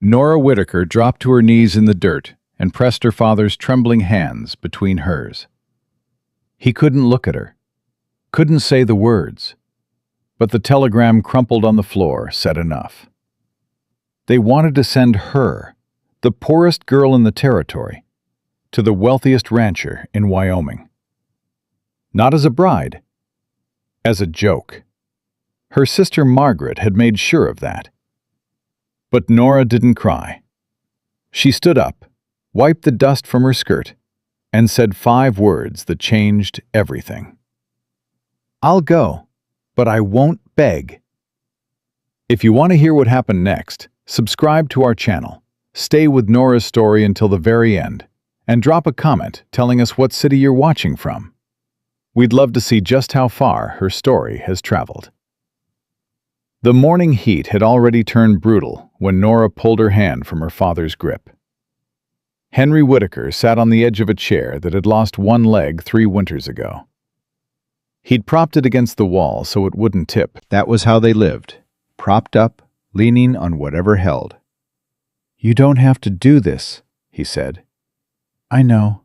Nora Whitaker dropped to her knees in the dirt and pressed her father's trembling hands between hers. He couldn't look at her, couldn't say the words, but the telegram crumpled on the floor said enough. They wanted to send her, the poorest girl in the territory, to the wealthiest rancher in Wyoming. Not as a bride, as a joke. Her sister Margaret had made sure of that. But Nora didn't cry. She stood up, wiped the dust from her skirt, and said 5 words that changed everything. "I'll go, but I won't beg." If you want to hear what happened next, subscribe to our channel, stay with Nora's story until the very end, and drop a comment telling us what city you're watching from. We'd love to see just how far her story has traveled. The morning heat had already turned brutal when Nora pulled her hand from her father's grip. Henry Whitaker sat on the edge of a chair that had lost one leg 3 winters ago. He'd propped it against the wall so it wouldn't tip. That was how they lived, propped up, leaning on whatever held. "You don't have to do this," he said. "I know."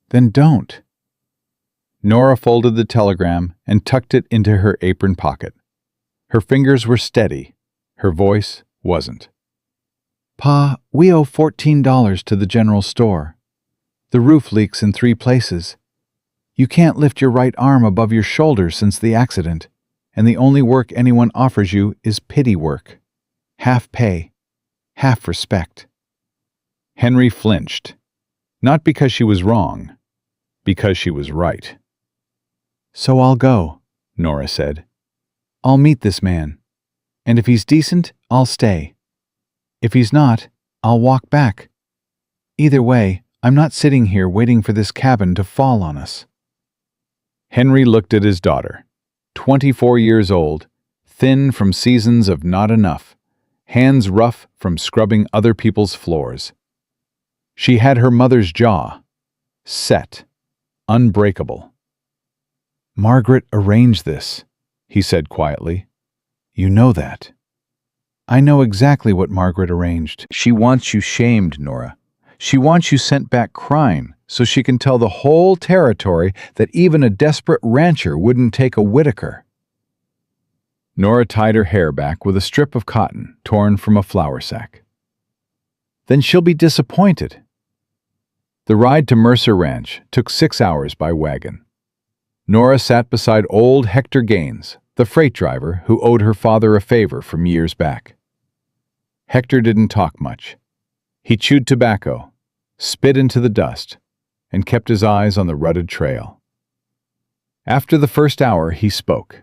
"Then don't." Nora folded the telegram and tucked it into her apron pocket. Her fingers were steady. Her voice wasn't. "Pa, we owe $14 to the general store. The roof leaks in 3 places. You can't lift your right arm above your shoulder since the accident, and the only work anyone offers you is pity work. Half pay, half respect." Henry flinched. Not because she was wrong, because she was right. "So I'll go," Nora said. "I'll meet this man, and if he's decent, I'll stay. If he's not, I'll walk back. Either way, I'm not sitting here waiting for this cabin to fall on us." Henry looked at his daughter, 24 years old, thin from seasons of not enough, hands rough from scrubbing other people's floors. She had her mother's jaw, set, unbreakable. "Margaret arranged this," he said quietly. "You know that." "I know exactly what Margaret arranged. She wants you shamed, Nora. She wants you sent back crying so she can tell the whole territory that even a desperate rancher wouldn't take a Whitaker." Nora tied her hair back with a strip of cotton torn from a flour sack. "Then she'll be disappointed." The ride to Mercer Ranch took 6 hours by wagon. Nora sat beside old Hector Gaines, the freight driver who owed her father a favor from years back. Hector didn't talk much. He chewed tobacco, spit into the dust, and kept his eyes on the rutted trail. After the first hour, he spoke.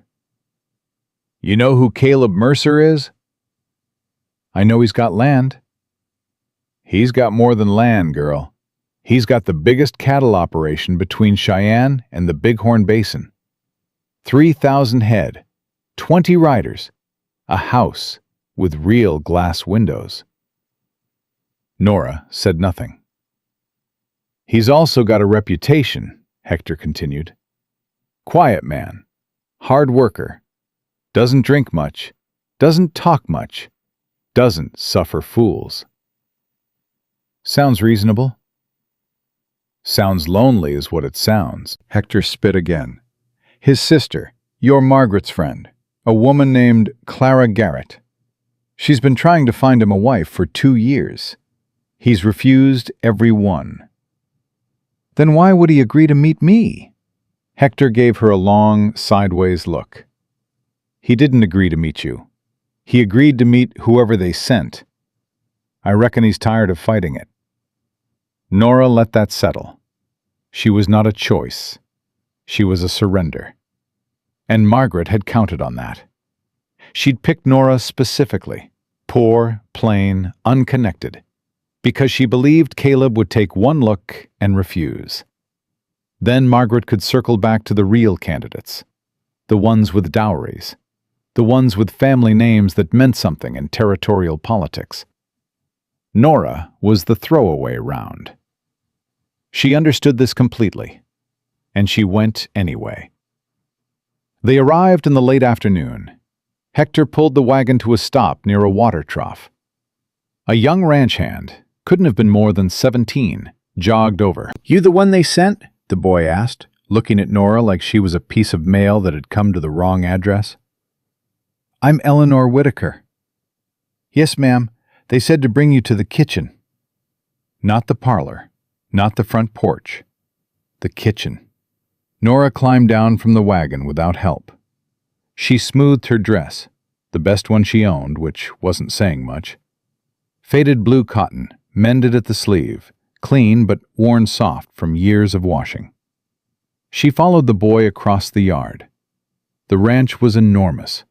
"You know who Caleb Mercer is?" "I know he's got land." "He's got more than land, girl. He's got the biggest cattle operation between Cheyenne and the Bighorn Basin. 3,000 head, 20 riders, a house with real glass windows." Nora said nothing. "He's also got a reputation," Hector continued. "Quiet man, hard worker, doesn't drink much, doesn't talk much, doesn't suffer fools." "Sounds reasonable." "Sounds lonely is what it sounds." Hector spit again. "His sister, your Margaret's friend, a woman named Clara Garrett. She's been trying to find him a wife for 2 years. He's refused every one." "Then why would he agree to meet me?" Hector gave her a long, sideways look. "He didn't agree to meet you. He agreed to meet whoever they sent. I reckon he's tired of fighting it." Nora let that settle. She was not a choice. She was a surrender. And Margaret had counted on that. She'd picked Nora specifically, poor, plain, unconnected, because she believed Caleb would take one look and refuse. Then Margaret could circle back to the real candidates, the ones with dowries, the ones with family names that meant something in territorial politics. Nora was the throwaway round. She understood this completely, and she went anyway. They arrived in the late afternoon. Hector pulled the wagon to a stop near a water trough. A young ranch hand, couldn't have been more than 17, jogged over. "You the one they sent?" the boy asked, looking at Nora like she was a piece of mail that had come to the wrong address. "I'm Nora Whitaker." "Yes, ma'am. They said to bring you to the kitchen." Not the parlor, not the front porch. The kitchen. Nora climbed down from the wagon without help. She smoothed her dress, the best one she owned, which wasn't saying much. Faded blue cotton, mended at the sleeve, clean but worn soft from years of washing. She followed the boy across the yard. The ranch was enormous.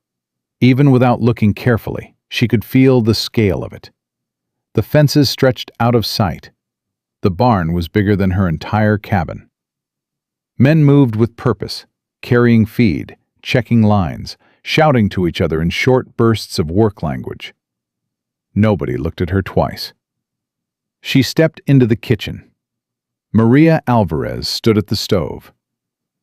Even without looking carefully, she could feel the scale of it. The fences stretched out of sight. The barn was bigger than her entire cabin. Men moved with purpose, carrying feed, checking lines, shouting to each other in short bursts of work language. Nobody looked at her twice. She stepped into the kitchen. Maria Alvarez stood at the stove.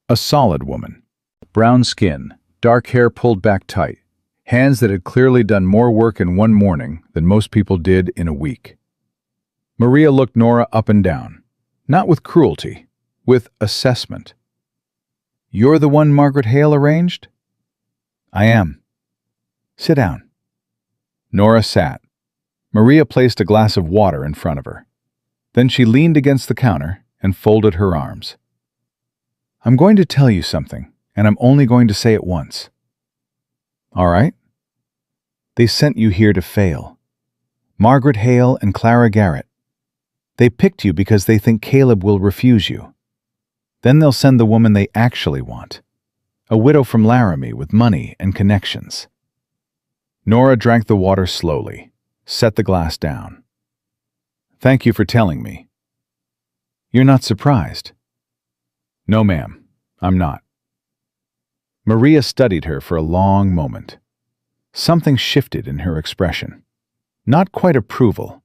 A solid woman. Brown skin, dark hair pulled back tight, hands that had clearly done more work in one morning than most people did in a week. Maria looked Nora up and down, not with cruelty, with assessment. "You're the one Margaret Hale arranged?" "I am." "Sit down." Nora sat. Maria placed a glass of water in front of her. Then she leaned against the counter and folded her arms. "I'm going to tell you something, and I'm only going to say it once." "All right." "They sent you here to fail. Margaret Hale and Clara Garrett. They picked you because they think Caleb will refuse you. Then they'll send the woman they actually want, a widow from Laramie with money and connections." Nora drank the water slowly, set the glass down. "Thank you for telling me." "You're not surprised?" "No, ma'am, I'm not." Maria studied her for a long moment. Something shifted in her expression. Not quite approval,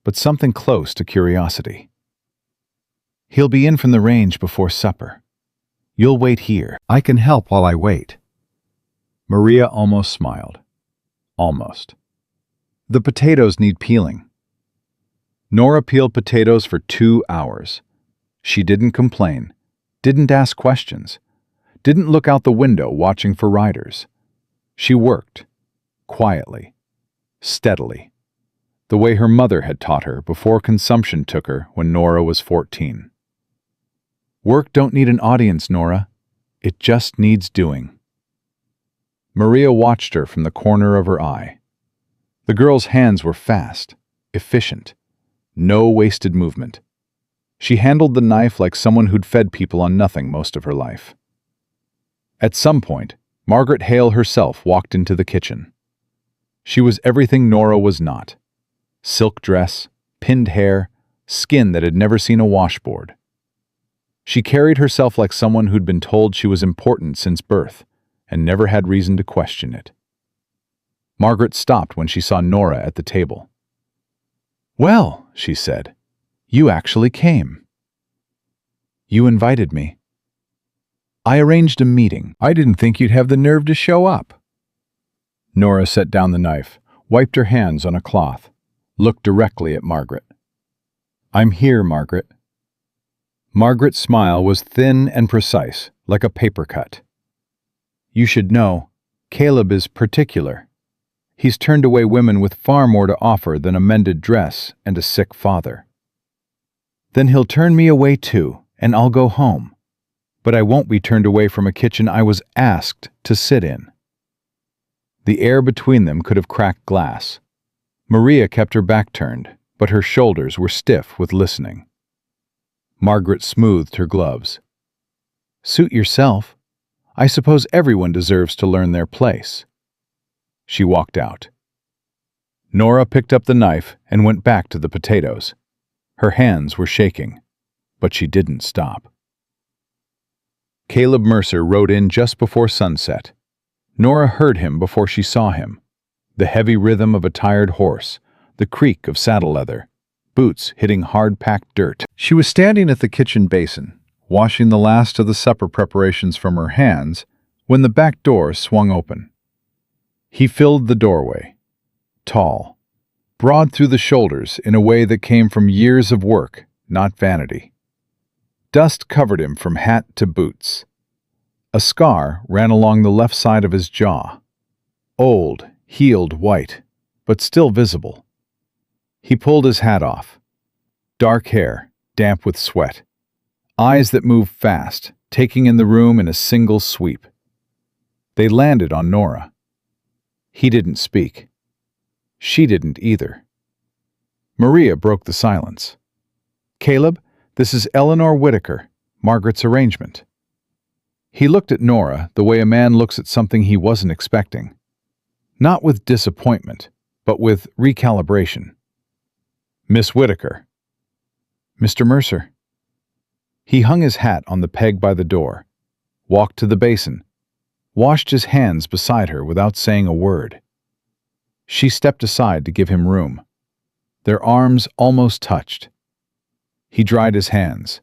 but something close to curiosity. "He'll be in from the range before supper. You'll wait here. I can help while I wait." Maria almost smiled. Almost. "The potatoes need peeling." Nora peeled potatoes for 2 hours. She didn't complain, didn't ask questions, didn't look out the window watching for riders. She worked, quietly, steadily, the way her mother had taught her before consumption took her when Nora was 14. "Work don't need an audience, Nora. It just needs doing." Maria watched her from the corner of her eye. The girl's hands were fast, efficient, no wasted movement. She handled the knife like someone who'd fed people on nothing most of her life. At some point, Margaret Hale herself walked into the kitchen. She was everything Nora was not. Silk dress, pinned hair, skin that had never seen a washboard. She carried herself like someone who'd been told she was important since birth and never had reason to question it. Margaret stopped when she saw Nora at the table. "Well," she said, "you actually came." "You invited me." "I arranged a meeting. I didn't think you'd have the nerve to show up." Nora set down the knife, wiped her hands on a cloth, looked directly at Margaret. "I'm here, Margaret." Margaret's smile was thin and precise, like a paper cut. "You should know, Caleb is particular. He's turned away women with far more to offer than a mended dress and a sick father." "Then he'll turn me away too, and I'll go home. But I won't be turned away from a kitchen I was asked to sit in." The air between them could have cracked glass. Maria kept her back turned, but her shoulders were stiff with listening. Margaret smoothed her gloves. "Suit yourself. I suppose everyone deserves to learn their place." She walked out. Nora picked up the knife and went back to the potatoes. Her hands were shaking, but she didn't stop. Caleb Mercer rode in just before sunset. Nora heard him before she saw him. The heavy rhythm of a tired horse, the creak of saddle leather, boots hitting hard-packed dirt. She was standing at the kitchen basin, washing the last of the supper preparations from her hands, when the back door swung open. He filled the doorway. Tall, broad through the shoulders in a way that came from years of work, not vanity. Dust covered him from hat to boots. A scar ran along the left side of his jaw. Old, healed white, but still visible. He pulled his hat off. Dark hair, damp with sweat. Eyes that moved fast, taking in the room in a single sweep. They landed on Nora. He didn't speak. She didn't either. Maria broke the silence. "Caleb, this is Nora Whitaker, Margaret's arrangement." He looked at Nora the way a man looks at something he wasn't expecting. Not with disappointment, but with recalibration. "Miss Whitaker." "Mr. Mercer." He hung his hat on the peg by the door, walked to the basin, washed his hands beside her without saying a word. She stepped aside to give him room. Their arms almost touched. He dried his hands,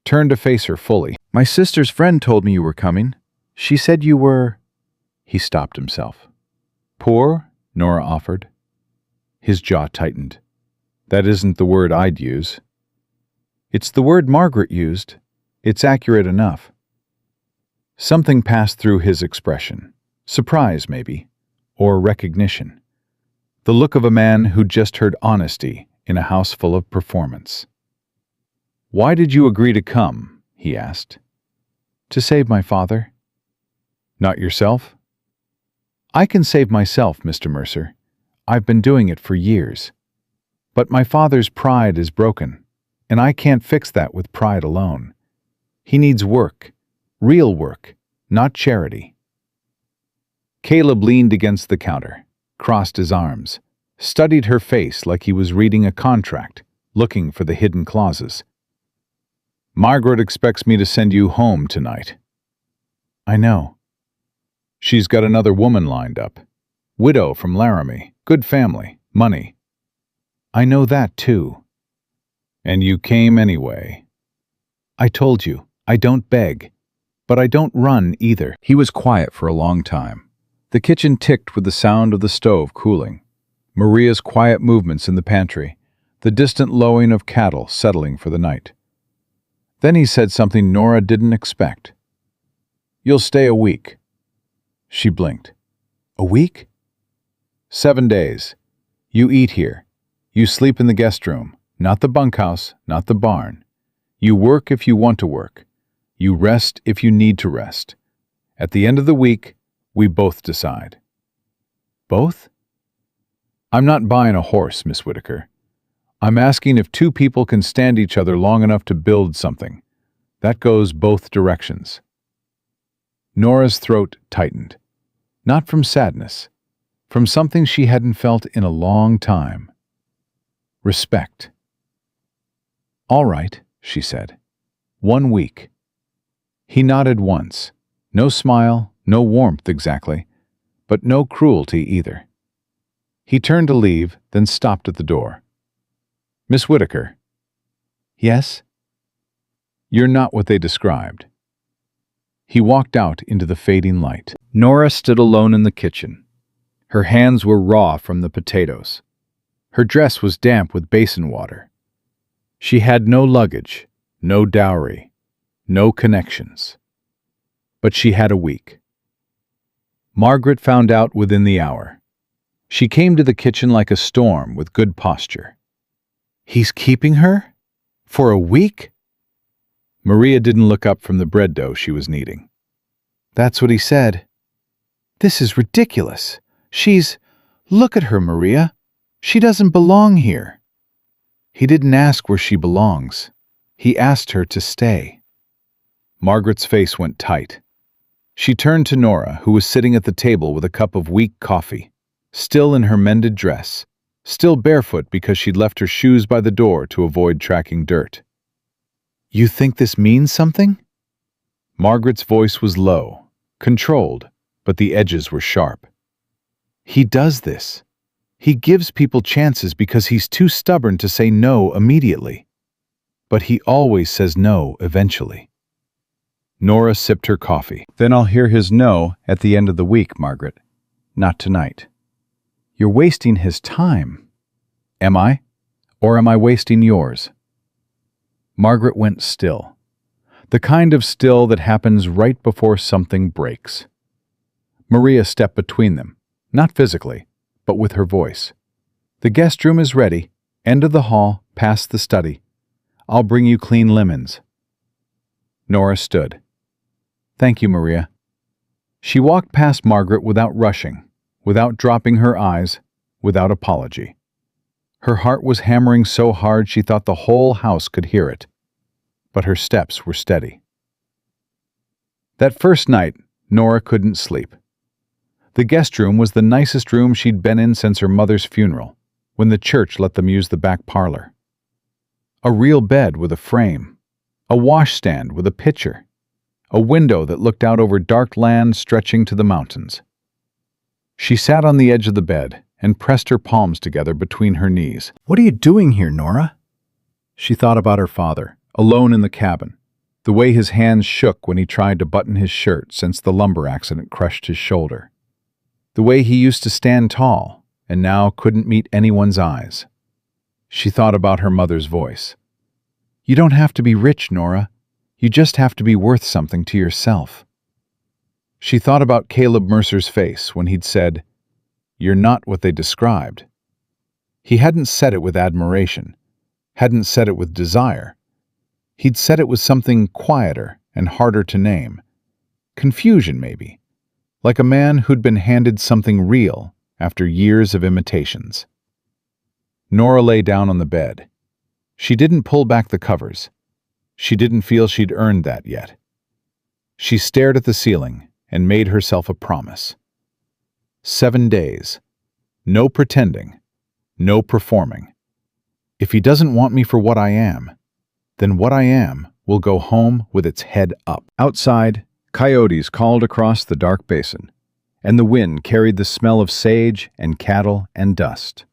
turned to face her fully. "My sister's friend told me you were coming. She said you were—" He stopped himself. "Poor?" Nora offered. His jaw tightened. "That isn't the word I'd use." "It's the word Margaret used. It's accurate enough." Something passed through his expression. Surprise, maybe, or recognition. The look of a man who'd just heard honesty in a house full of performance. "Why did you agree to come?" he asked. "To save my father." "Not yourself?" "I can save myself, Mr. Mercer. I've been doing it for years. But my father's pride is broken, and I can't fix that with pride alone. He needs work, real work, not charity." Caleb leaned against the counter, crossed his arms, studied her face like he was reading a contract, looking for the hidden clauses. "Margaret expects me to send you home tonight." "I know." "She's got another woman lined up. Widow from Laramie, good family, money." "I know that too." "And you came anyway." "I told you, I don't beg, but I don't run either." He was quiet for a long time. The kitchen ticked with the sound of the stove cooling, Maria's quiet movements in the pantry, the distant lowing of cattle settling for the night. Then he said something Nora didn't expect. "You'll stay a week." She blinked. "A week?" 7 days. You eat here. You sleep in the guest room, not the bunkhouse, not the barn. You work if you want to work. You rest if you need to rest. At the end of the week, we both decide." "Both?" "I'm not buying a horse, Miss Whitaker. I'm asking if two people can stand each other long enough to build something. That goes both directions." Nora's throat tightened. Not from sadness, from something she hadn't felt in a long time. Respect. "All right," she said. 1 week. He nodded once. No smile, no warmth exactly, but no cruelty either. He turned to leave, then stopped at the door. "Miss Whitaker." "Yes?" "You're not what they described." He walked out into the fading light. Nora stood alone in the kitchen. Her hands were raw from the potatoes. Her dress was damp with basin water. She had no luggage, no dowry, no connections. But she had a week. Margaret found out within the hour. She came to the kitchen like a storm with good posture. "He's keeping her? For a week?" Maria didn't look up from the bread dough she was kneading. "That's what he said." "This is ridiculous. Look at her, Maria. She doesn't belong here." He didn't ask where she belongs. He asked her to stay. Margaret's face went tight. She turned to Nora, who was sitting at the table with a cup of weak coffee, still in her mended dress, still barefoot because she'd left her shoes by the door to avoid tracking dirt. "You think this means something?" Margaret's voice was low, controlled, but the edges were sharp. "He does this. He gives people chances because he's too stubborn to say no immediately. But he always says no eventually." Nora sipped her coffee. "Then I'll hear his no at the end of the week, Margaret. Not tonight." "You're wasting his time." Am I? Or am I wasting yours? Margaret went still. The kind of still that happens right before something breaks. Maria stepped between them, not physically, but with her voice. The guest room is ready. End of the hall, past the study. I'll bring you clean linens. Nora stood. Thank you, Maria. She walked past Margaret without rushing, without dropping her eyes, without apology. Her heart was hammering so hard she thought the whole house could hear it, but her steps were steady. That first night, Nora couldn't sleep. The guest room was the nicest room she'd been in since her mother's funeral, when the church let them use the back parlor. A real bed with a frame, a washstand with a pitcher, a window that looked out over dark land stretching to the mountains. She sat on the edge of the bed and pressed her palms together between her knees. What are you doing here, Nora? She thought about her father, alone in the cabin, the way his hands shook when he tried to button his shirt since the lumber accident crushed his shoulder, the way he used to stand tall and now couldn't meet anyone's eyes. She thought about her mother's voice. You don't have to be rich, Nora. You just have to be worth something to yourself. She thought about Caleb Mercer's face when he'd said, You're not what they described. He hadn't said it with admiration, hadn't said it with desire. He'd said it with something quieter and harder to name. Confusion, maybe, like a man who'd been handed something real after years of imitations. Nora lay down on the bed. She didn't pull back the covers. She didn't feel she'd earned that yet. She stared at the ceiling and made herself a promise. 7 days. No pretending. No performing. If he doesn't want me for what I am, then what I am will go home with its head up. Outside, coyotes called across the dark basin, and the wind carried the smell of sage and cattle and dust.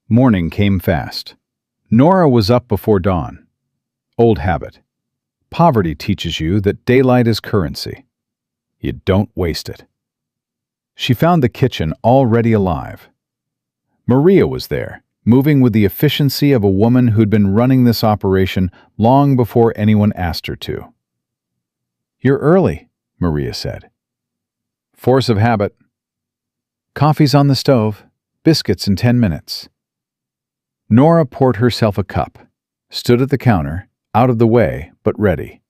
Morning came fast. Nora was up before dawn. Old habit. Poverty teaches you that daylight is currency. You don't waste it. She found the kitchen already alive. Maria was there, moving with the efficiency of a woman who'd been running this operation long before anyone asked her to. You're early, Maria said. Force of habit. Coffee's on the stove. Biscuits in 10 minutes. Nora poured herself a cup, stood at the counter, out of the way, but ready.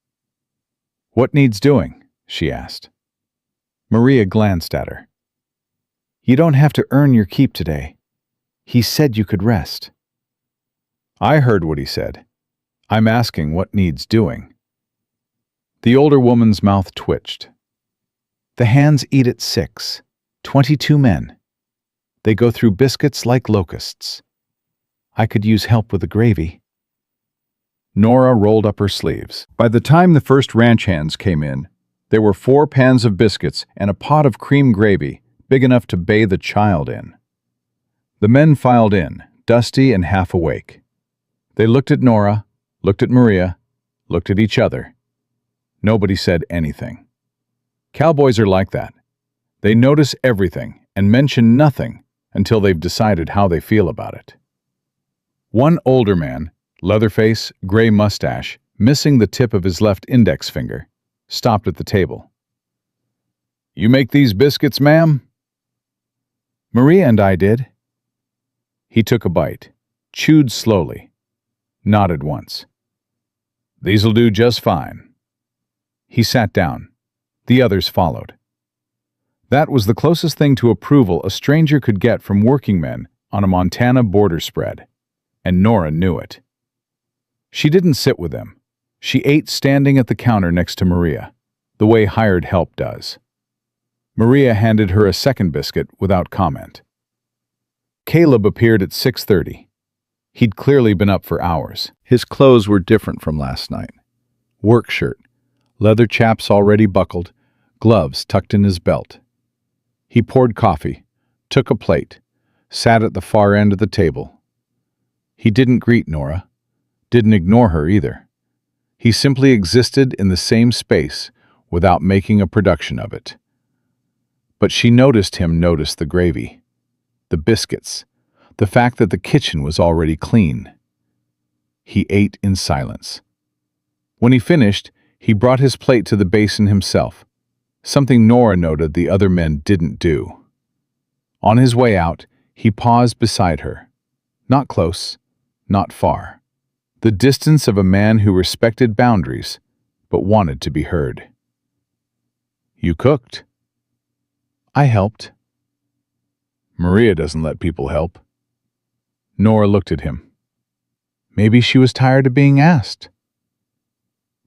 What needs doing? She asked. Maria glanced at her. You don't have to earn your keep today. He said you could rest. I heard what he said. I'm asking what needs doing. The older woman's mouth twitched. The hands eat at 6. 22 men. They go through biscuits like locusts. I could use help with the gravy. Nora rolled up her sleeves. By the time the first ranch hands came in, there were 4 pans of biscuits and a pot of cream gravy big enough to bathe a child in. The men filed in, dusty and half awake. They looked at Nora, looked at Maria, looked at each other. Nobody said anything. Cowboys are like that. They notice everything and mention nothing until they've decided how they feel about it. One older man, Leatherface, gray mustache, missing the tip of his left index finger, stopped at the table. You make these biscuits, ma'am? Maria and I did. He took a bite, chewed slowly, nodded once. These'll do just fine. He sat down. The others followed. That was the closest thing to approval a stranger could get from working men on a Montana border spread, and Nora knew it. She didn't sit with them. She ate standing at the counter next to Maria, the way hired help does. Maria handed her a second biscuit without comment. Caleb appeared at 6:30. He'd clearly been up for hours. His clothes were different from last night. Work shirt, leather chaps already buckled, gloves tucked in his belt. He poured coffee, took a plate, sat at the far end of the table. He didn't greet Nora, didn't ignore her either. He simply existed in the same space without making a production of it. But she noticed him notice the gravy, the biscuits, the fact that the kitchen was already clean. He ate in silence. When he finished, he brought his plate to the basin himself, something Nora noted the other men didn't do. On his way out, he paused beside her. Not close, not far. The distance of a man who respected boundaries, but wanted to be heard. "You cooked." "I helped." "Maria doesn't let people help." Nora looked at him. Maybe she was tired of being asked.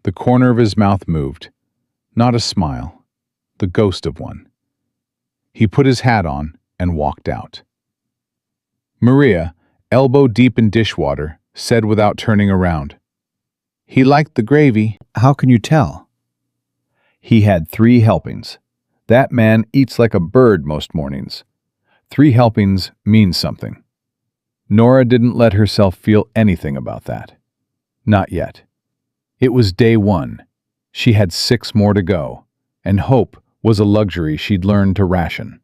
The corner of his mouth moved. Not a smile, the ghost of one. He put his hat on and walked out. Maria, elbow deep in dishwater, said without turning around, "He liked the gravy." How can you tell? He had 3 helpings. That man eats like a bird most mornings. 3 helpings means something. Nora didn't let herself feel anything about that. Not yet. It was day 1. She had 6 more to go, and hope was a luxury she'd learned to ration.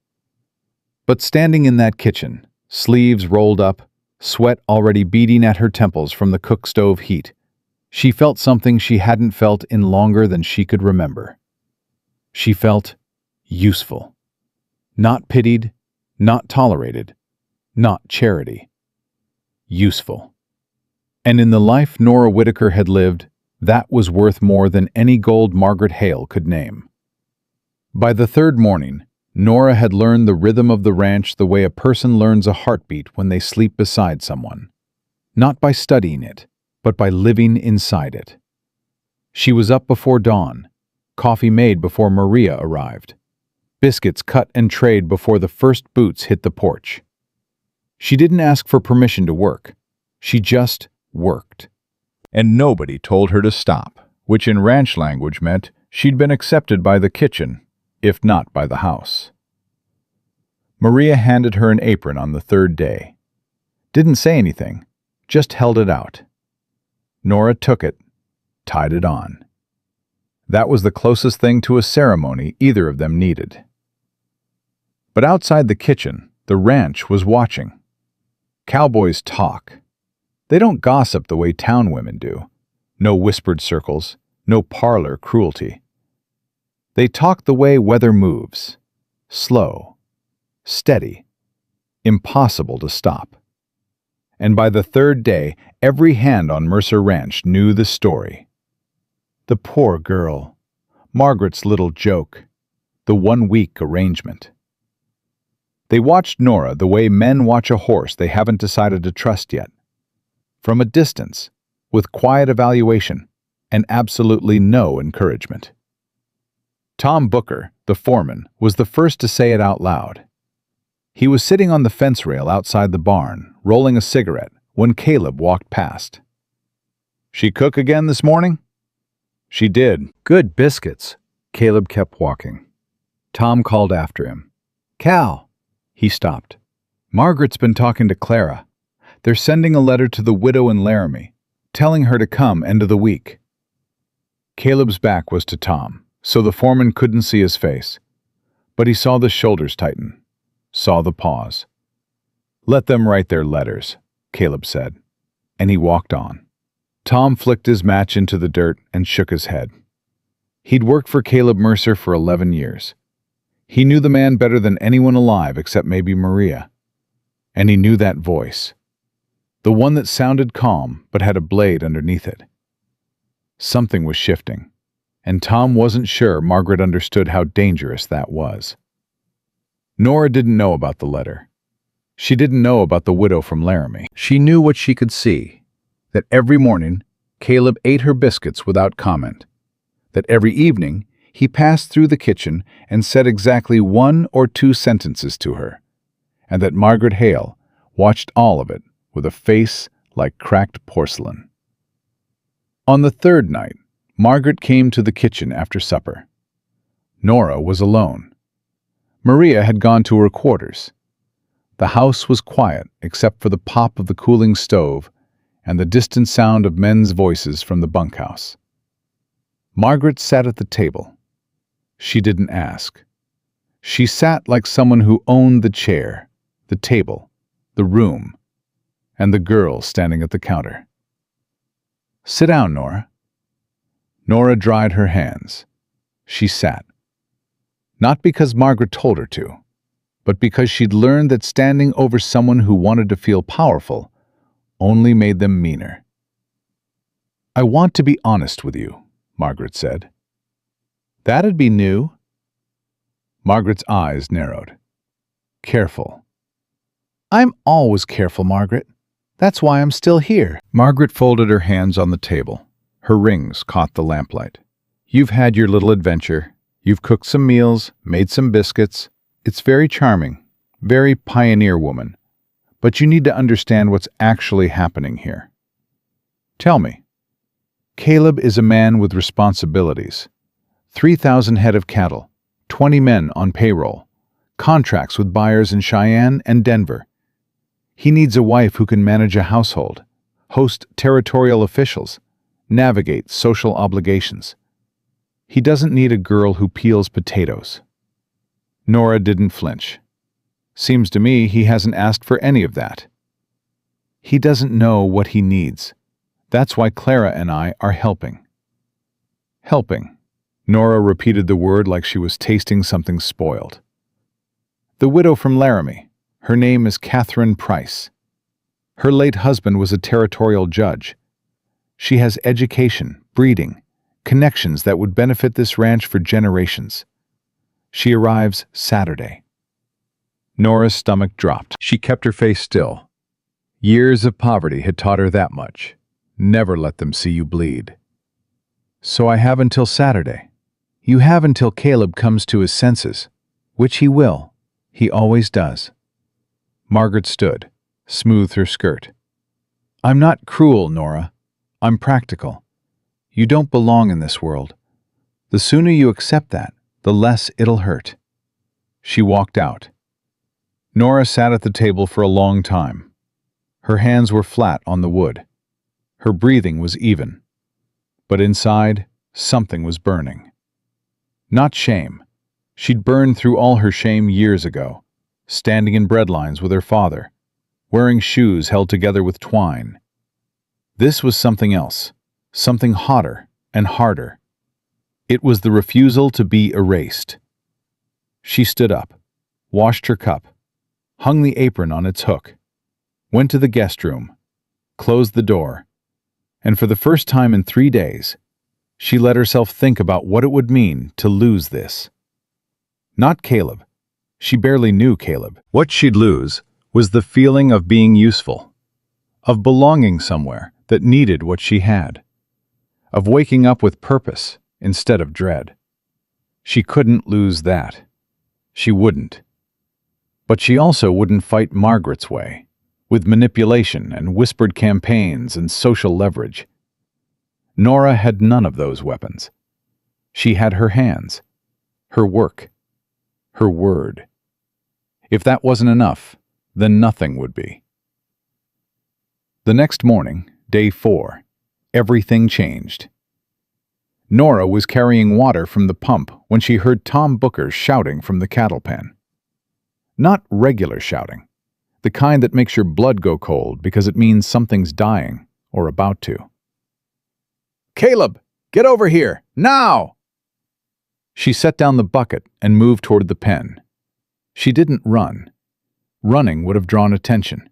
But standing in that kitchen, sleeves rolled up, sweat already beating at her temples from the cook stove heat, she felt something she hadn't felt in longer than she could remember. She felt useful. Not pitied, not tolerated, not charity. Useful. And in the life Nora Whitaker had lived, that was worth more than any gold Margaret Hale could name. By the 3rd morning, Nora had learned the rhythm of the ranch the way a person learns a heartbeat when they sleep beside someone. Not by studying it, but by living inside it. She was up before dawn, coffee made before Maria arrived, biscuits cut and trayed before the first boots hit the porch. She didn't ask for permission to work. She just worked. And nobody told her to stop, which in ranch language meant she'd been accepted by the kitchen, if not by the house. Maria handed her an apron on the 3rd day. Didn't say anything, just held it out. Nora took it, tied it on. That was the closest thing to a ceremony either of them needed. But outside the kitchen, the ranch was watching. Cowboys talk. They don't gossip the way town women do. No whispered circles, no parlor cruelty. They talk the way weather moves. Slow, steady, impossible to stop. And by the 3rd day, every hand on Mercer Ranch knew the story. The poor girl, Margaret's little joke, the 1-week arrangement. They watched Nora the way men watch a horse they haven't decided to trust yet. From a distance, with quiet evaluation and absolutely no encouragement. Tom Booker, the foreman, was the first to say it out loud. He was sitting on the fence rail outside the barn, rolling a cigarette, when Caleb walked past. "She cook again this morning?" "She did." Good biscuits. Caleb kept walking. Tom called after him. "Cal." He stopped. "Margaret's been talking to Clara. They're sending a letter to the widow in Laramie, telling her to come end of the week." Caleb's back was to Tom, so the foreman couldn't see his face. But he saw the shoulders tighten, saw the pause. "Let them write their letters," Caleb said, and he walked on. Tom flicked his match into the dirt and shook his head. He'd worked for Caleb Mercer for 11 years. He knew the man better than anyone alive except maybe Maria. And he knew that voice. The one that sounded calm but had a blade underneath it. Something was shifting, and Tom wasn't sure Margaret understood how dangerous that was. Nora didn't know about the letter. She didn't know about the widow from Laramie. She knew what she could see, that every morning Caleb ate her biscuits without comment, that every evening he passed through the kitchen and said exactly 1 or 2 sentences to her, and that Margaret Hale watched all of it with a face like cracked porcelain. On the 3rd night, Margaret came to the kitchen after supper. Nora was alone. Maria had gone to her quarters. The house was quiet except for the pop of the cooling stove and the distant sound of men's voices from the bunkhouse. Margaret sat at the table. She didn't ask. She sat like someone who owned the chair, the table, the room, and the girl standing at the counter. "Sit down, Nora." Nora dried her hands. She sat. Not because Margaret told her to, but because she'd learned that standing over someone who wanted to feel powerful only made them meaner. "I want to be honest with you," Margaret said. "That'd be new." Margaret's eyes narrowed. "Careful." "I'm always careful, Margaret. That's why I'm still here." Margaret folded her hands on the table. Her rings caught the lamplight. "You've had your little adventure. You've cooked some meals, made some biscuits. It's very charming, very pioneer woman. But you need to understand what's actually happening here. Tell me." "Caleb is a man with responsibilities. 3,000 head of cattle, 20 men on payroll, contracts with buyers in Cheyenne and Denver. He needs a wife who can manage a household, host territorial officials, navigate social obligations. He doesn't need a girl who peels potatoes." Nora didn't flinch. "Seems to me he hasn't asked for any of that." "He doesn't know what he needs. That's why Clara and I are helping." "Helping." Nora repeated the word like she was tasting something spoiled. "The widow from Laramie. Her name is Catherine Price. Her late husband was a territorial judge. She has education, breeding, connections that would benefit this ranch for generations. She arrives Saturday." Nora's stomach dropped. She kept her face still. Years of poverty had taught her that much. Never let them see you bleed. "So I have until Saturday." "You have until Caleb comes to his senses, which he will. He always does." Margaret stood, smoothed her skirt. "I'm not cruel, Nora. I'm practical. You don't belong in this world. The sooner you accept that, the less it'll hurt." She walked out. Nora sat at the table for a long time. Her hands were flat on the wood. Her breathing was even. But inside, something was burning. Not shame. She'd burned through all her shame years ago, standing in breadlines with her father, wearing shoes held together with twine. This was something else, something hotter and harder. It was the refusal to be erased. She stood up, washed her cup, hung the apron on its hook, went to the guest room, closed the door, and for the first time in 3 days, she let herself think about what it would mean to lose this. Not Caleb. She barely knew Caleb. What she'd lose was the feeling of being useful, of belonging somewhere that needed what she had, of waking up with purpose instead of dread. She couldn't lose that. She wouldn't. But she also wouldn't fight Margaret's way, with manipulation and whispered campaigns and social leverage. Nora had none of those weapons. She had her hands, her work, her word. If that wasn't enough, then nothing would be. The next morning, day 4, everything changed. Nora was carrying water from the pump when she heard Tom Booker shouting from the cattle pen. Not regular shouting, the kind that makes your blood go cold because it means something's dying or about to. "Caleb, get over here, now!" She set down the bucket and moved toward the pen. She didn't run. Running would have drawn attention.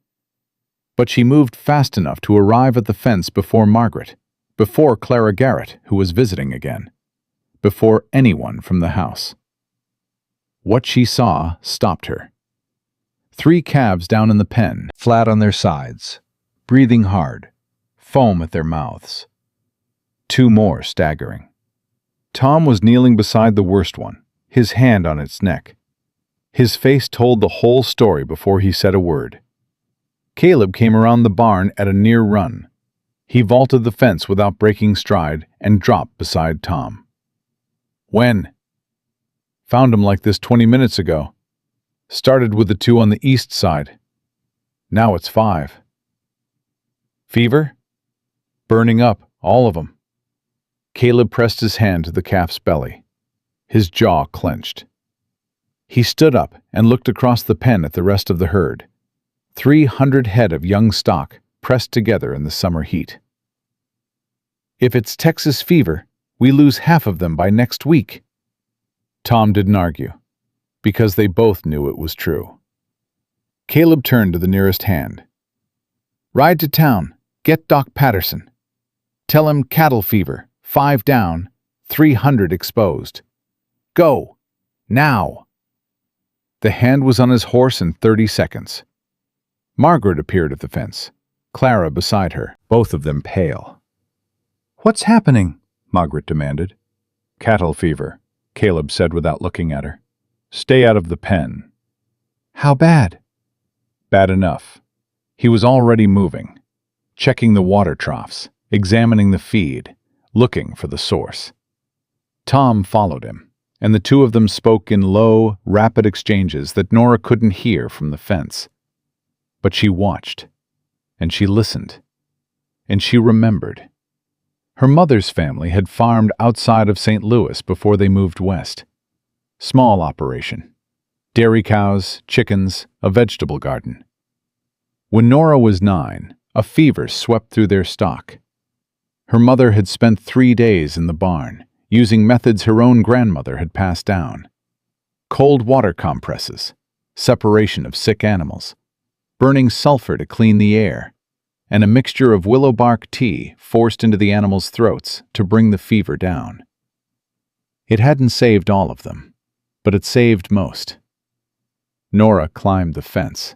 But she moved fast enough to arrive at the fence before Margaret, before Clara Garrett, who was visiting again, before anyone from the house. What she saw stopped her. 3 calves down in the pen, flat on their sides, breathing hard, foam at their mouths. 2 more staggering. Tom was kneeling beside the worst one, his hand on its neck. His face told the whole story before he said a word. Caleb came around the barn at a near run. He vaulted the fence without breaking stride and dropped beside Tom. "When?" "Found him like this 20 minutes ago. Started with the 2 on the east side. Now it's 5. "Fever?" "Burning up, all of them." Caleb pressed his hand to the calf's belly. His jaw clenched. He stood up and looked across the pen at the rest of the herd. 300 head of young stock pressed together in the summer heat. If it's Texas fever, we lose half of them by next week. Tom didn't argue, because they both knew it was true. Caleb turned to the nearest hand. Ride to town, get Doc Patterson. Tell him cattle fever, 5 down, 300 exposed. Go, now. The hand was on his horse in 30 seconds. Margaret appeared at the fence, Clara beside her, both of them pale. What's happening? Margaret demanded. Cattle fever, Caleb said without looking at her. Stay out of the pen. How bad? Bad enough. He was already moving, checking the water troughs, examining the feed, looking for the source. Tom followed him, and the two of them spoke in low, rapid exchanges that Nora couldn't hear from the fence. But she watched, and she listened, and she remembered. Her mother's family had farmed outside of St. Louis before they moved west. Small operation. Dairy cows, chickens, a vegetable garden. When Nora was 9, a fever swept through their stock. Her mother had spent 3 days in the barn, using methods her own grandmother had passed down. Cold water compresses, separation of sick animals, burning sulfur to clean the air, and a mixture of willow bark tea forced into the animals' throats to bring the fever down. It hadn't saved all of them, but it saved most. Nora climbed the fence.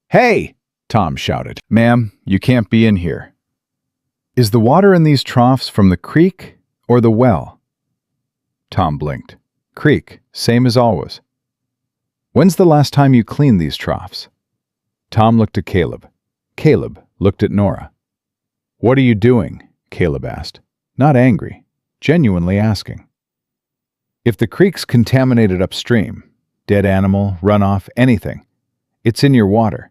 Hey! Tom shouted. Ma'am, you can't be in here. Is the water in these troughs from the creek or the well? Tom blinked. Creek, same as always. When's the last time you cleaned these troughs? Tom looked at Caleb. Caleb looked at Nora. What are you doing? Caleb asked. Not angry, genuinely asking. If the creek's contaminated upstream, dead animal, runoff, anything, it's in your water.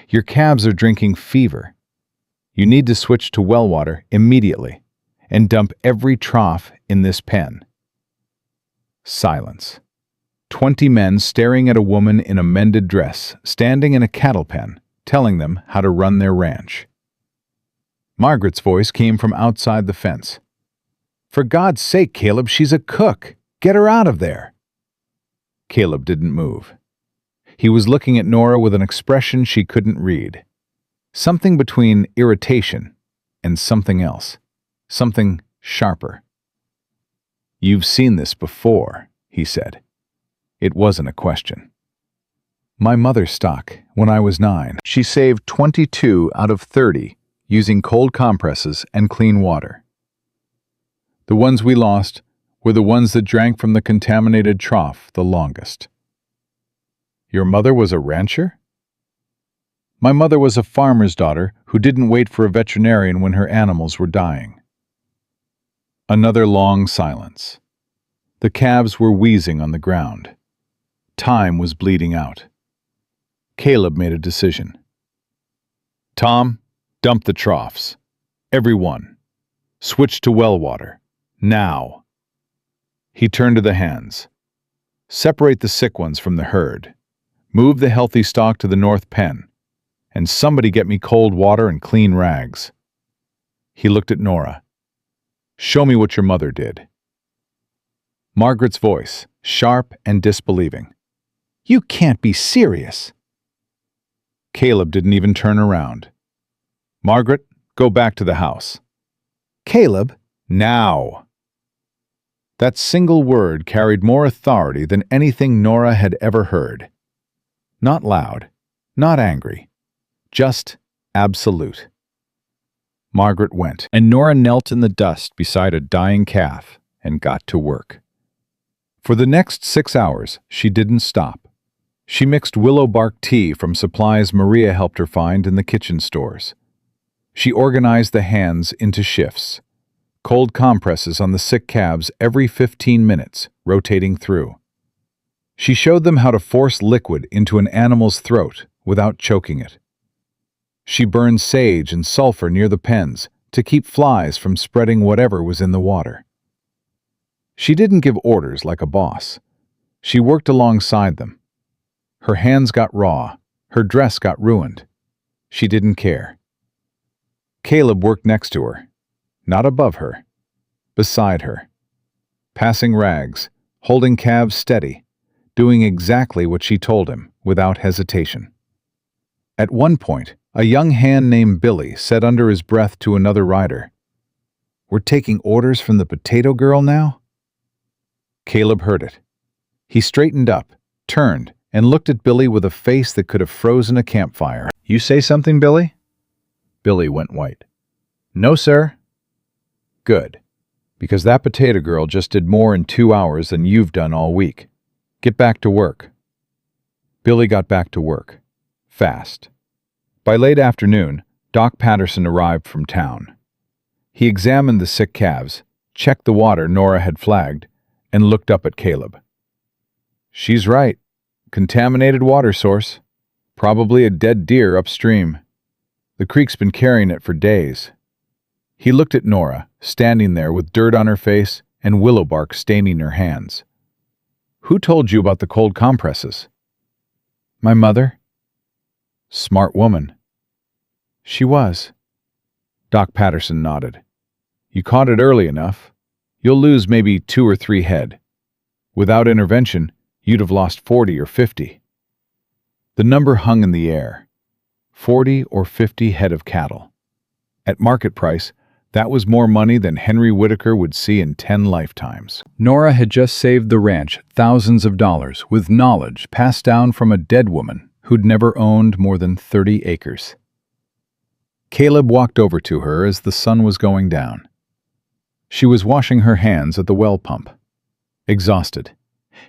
Your calves are drinking fever. You need to switch to well water immediately and dump every trough in this pen. Silence. 20 men staring at a woman in a mended dress, standing in a cattle pen, telling them how to run their ranch. Margaret's voice came from outside the fence. For God's sake, Caleb, she's a cook. Get her out of there. Caleb didn't move. He was looking at Nora with an expression she couldn't read. Something between irritation and something else. Something sharper. You've seen this before, he said. It wasn't a question. My mother's stock, when I was 9, she saved 22 out of 30 using cold compresses and clean water. The ones we lost were the ones that drank from the contaminated trough the longest. Your mother was a rancher? My mother was a farmer's daughter who didn't wait for a veterinarian when her animals were dying. Another long silence. The calves were wheezing on the ground. Time was bleeding out. Caleb made a decision. Tom, dump the troughs. Everyone. Switch to well water. Now. He turned to the hands. Separate the sick ones from the herd. Move the healthy stock to the north pen. And somebody get me cold water and clean rags. He looked at Nora. Show me what your mother did. Margaret's voice, sharp and disbelieving. You can't be serious. Caleb didn't even turn around. Margaret, go back to the house. Caleb, now. That single word carried more authority than anything Nora had ever heard. Not loud, not angry, just absolute. Margaret went, and Nora knelt in the dust beside a dying calf and got to work. For the next 6 hours, she didn't stop. She mixed willow bark tea from supplies Maria helped her find in the kitchen stores. She organized the hands into shifts. Cold compresses on the sick calves every 15 minutes, rotating through. She showed them how to force liquid into an animal's throat without choking it. She burned sage and sulfur near the pens to keep flies from spreading whatever was in the water. She didn't give orders like a boss. She worked alongside them. Her hands got raw, Her dress got ruined. She didn't care. Caleb worked next to her, not above her, beside her, passing rags, holding calves steady, doing exactly what she told him without hesitation. At one point, a young hand named Billy said under his breath to another rider, "We're taking orders from the potato girl now?" Caleb heard it. He straightened up, turned, and looked at Billy with a face that could have frozen a campfire. "You say something, Billy?" Billy went white. "No, sir." "Good, because that potato girl just did more in 2 hours than you've done all week. Get back to work." Billy got back to work. Fast. By late afternoon, Doc Patterson arrived from town. He examined the sick calves, checked the water Nora had flagged, and looked up at Caleb. "She's right. Contaminated water source. Probably a dead deer upstream. The creek's been carrying it for days." He looked at Nora, standing there with dirt on her face and willow bark staining her hands. "Who told you about the cold compresses?" "My mother." "Smart woman." "She was." Doc Patterson nodded. "You caught it early enough. You'll lose maybe 2 or 3 head. Without intervention, you'd have lost 40 or 50. The number hung in the air. 40 or 50 head of cattle. At market price, that was more money than Henry Whitaker would see in 10 lifetimes. Nora had just saved the ranch thousands of dollars with knowledge passed down from a dead woman who'd never owned more than 30 acres. Caleb walked over to her as the sun was going down. She was washing her hands at the well pump, exhausted,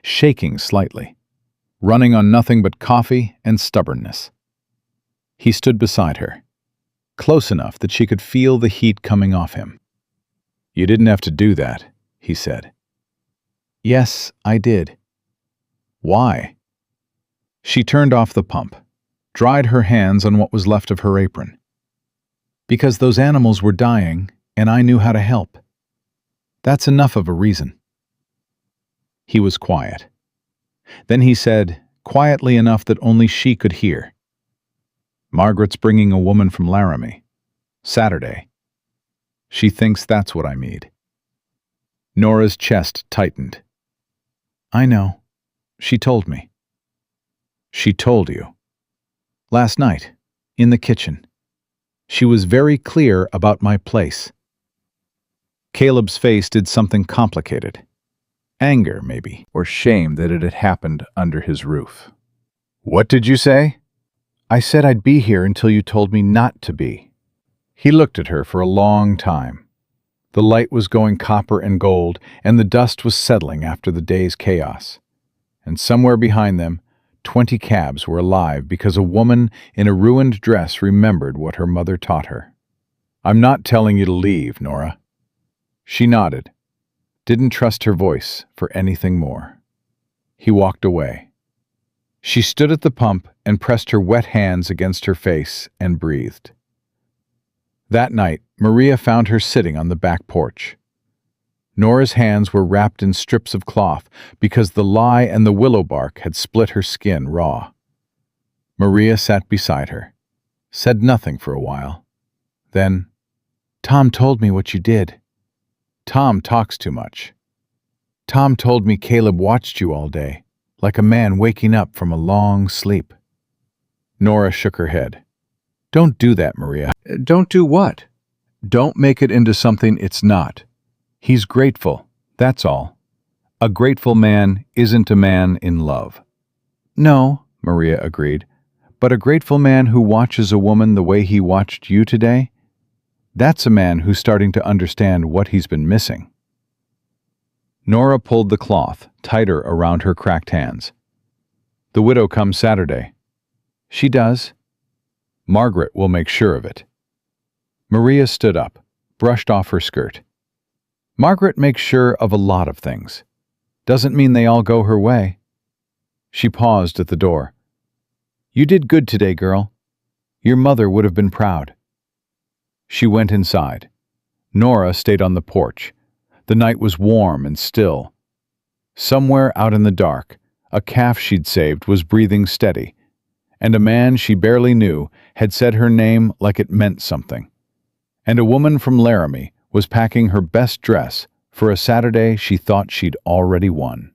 shaking slightly, running on nothing but coffee and stubbornness. He stood beside her, close enough that she could feel the heat coming off him. "You didn't have to do that," he said. "Yes, I did." "Why?" She turned off the pump, dried her hands on what was left of her apron. "Because those animals were dying, and I knew how to help. That's enough of a reason." He was quiet. Then he said, quietly enough that only she could hear, "Margaret's bringing a woman from Laramie. Saturday. She thinks that's what I need." Nora's chest tightened. "I know. She told me." "She told you?" "Last night, in the kitchen. She was very clear about my place." Caleb's face did something complicated. Anger, maybe, or shame that it had happened under his roof. "What did you say?" "I said I'd be here until you told me not to be." He looked at her for a long time. The light was going copper and gold, and the dust was settling after the day's chaos. And somewhere behind them, 20 calves were alive because a woman in a ruined dress remembered what her mother taught her. "I'm not telling you to leave, Nora." She nodded, didn't trust her voice for anything more. He walked away. She stood at the pump and pressed her wet hands against her face and breathed. That night, Maria found her sitting on the back porch. Nora's hands were wrapped in strips of cloth because the lye and the willow bark had split her skin raw. Maria sat beside her, said nothing for a while. Then, "Tom told me what you did." "Tom talks too much." "Tom told me Caleb watched you all day, like a man waking up from a long sleep." Nora shook her head. "Don't do that, Maria." "Don't do what?" "Don't make it into something it's not. He's grateful, that's all. A grateful man isn't a man in love." "No," Maria agreed, "but a grateful man who watches a woman the way he watched you today, that's a man who's starting to understand what he's been missing." Nora pulled the cloth tighter around her cracked hands. "The widow comes Saturday." "She does." "Margaret will make sure of it." Maria stood up, brushed off her skirt. "Margaret makes sure of a lot of things. Doesn't mean they all go her way." She paused at the door. "You did good today, girl. Your mother would have been proud." She went inside. Nora stayed on the porch. The night was warm and still. Somewhere out in the dark, a calf she'd saved was breathing steady, and a man she barely knew had said her name like it meant something. And a woman from Laramie was packing her best dress for a Saturday she thought she'd already won.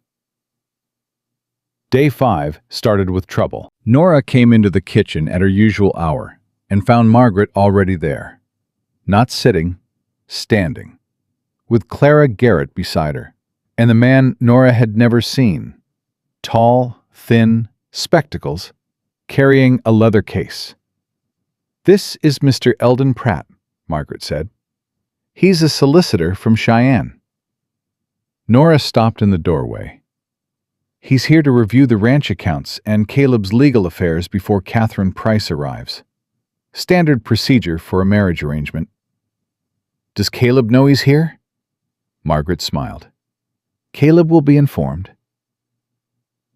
Day 5 started with trouble. Nora came into the kitchen at her usual hour and found Margaret already there. Not sitting, standing, with Clara Garrett beside her, and the man Nora had never seen. Tall, thin, spectacles, carrying a leather case. "This is Mr. Eldon Pratt," Margaret said. "He's a solicitor from Cheyenne." Nora stopped in the doorway. "He's here to review the ranch accounts and Caleb's legal affairs before Catherine Price arrives. Standard procedure for a marriage arrangement." "Does Caleb know he's here?" Margaret smiled. "Caleb will be informed."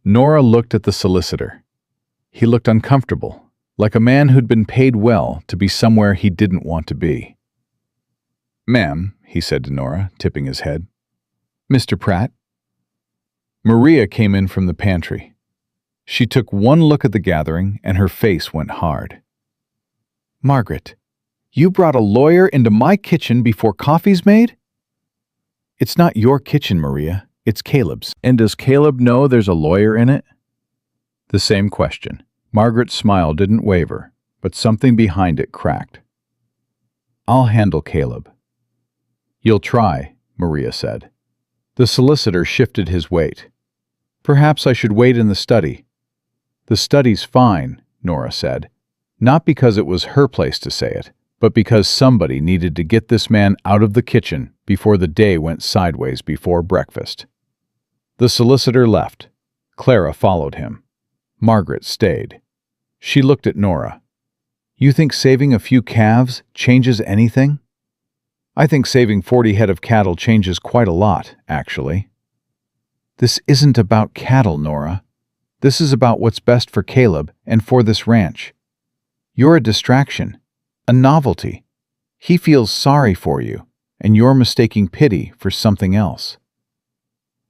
Nora looked at the solicitor. He looked uncomfortable, like a man who'd been paid well to be somewhere he didn't want to be. "Ma'am," he said to Nora, tipping his head. "Mr. Pratt?" Maria came in from the pantry. She took one look at the gathering and her face went hard. "Margaret, you brought a lawyer into my kitchen before coffee's made?" "It's not your kitchen, Maria. It's Caleb's." "And does Caleb know there's a lawyer in it?" The same question. Margaret's smile didn't waver, but something behind it cracked. "I'll handle Caleb." "You'll try," Maria said. The solicitor shifted his weight. "Perhaps I should wait in the study." "The study's fine," Nora said, not because it was her place to say it, but because somebody needed to get this man out of the kitchen before the day went sideways before breakfast. The solicitor left. Clara followed him. Margaret stayed. She looked at Nora. "You think saving a few calves changes anything?" "I think saving 40 head of cattle changes quite a lot, actually." "This isn't about cattle, Nora. This is about what's best for Caleb and for this ranch. You're a distraction, a novelty. He feels sorry for you, and you're mistaking pity for something else."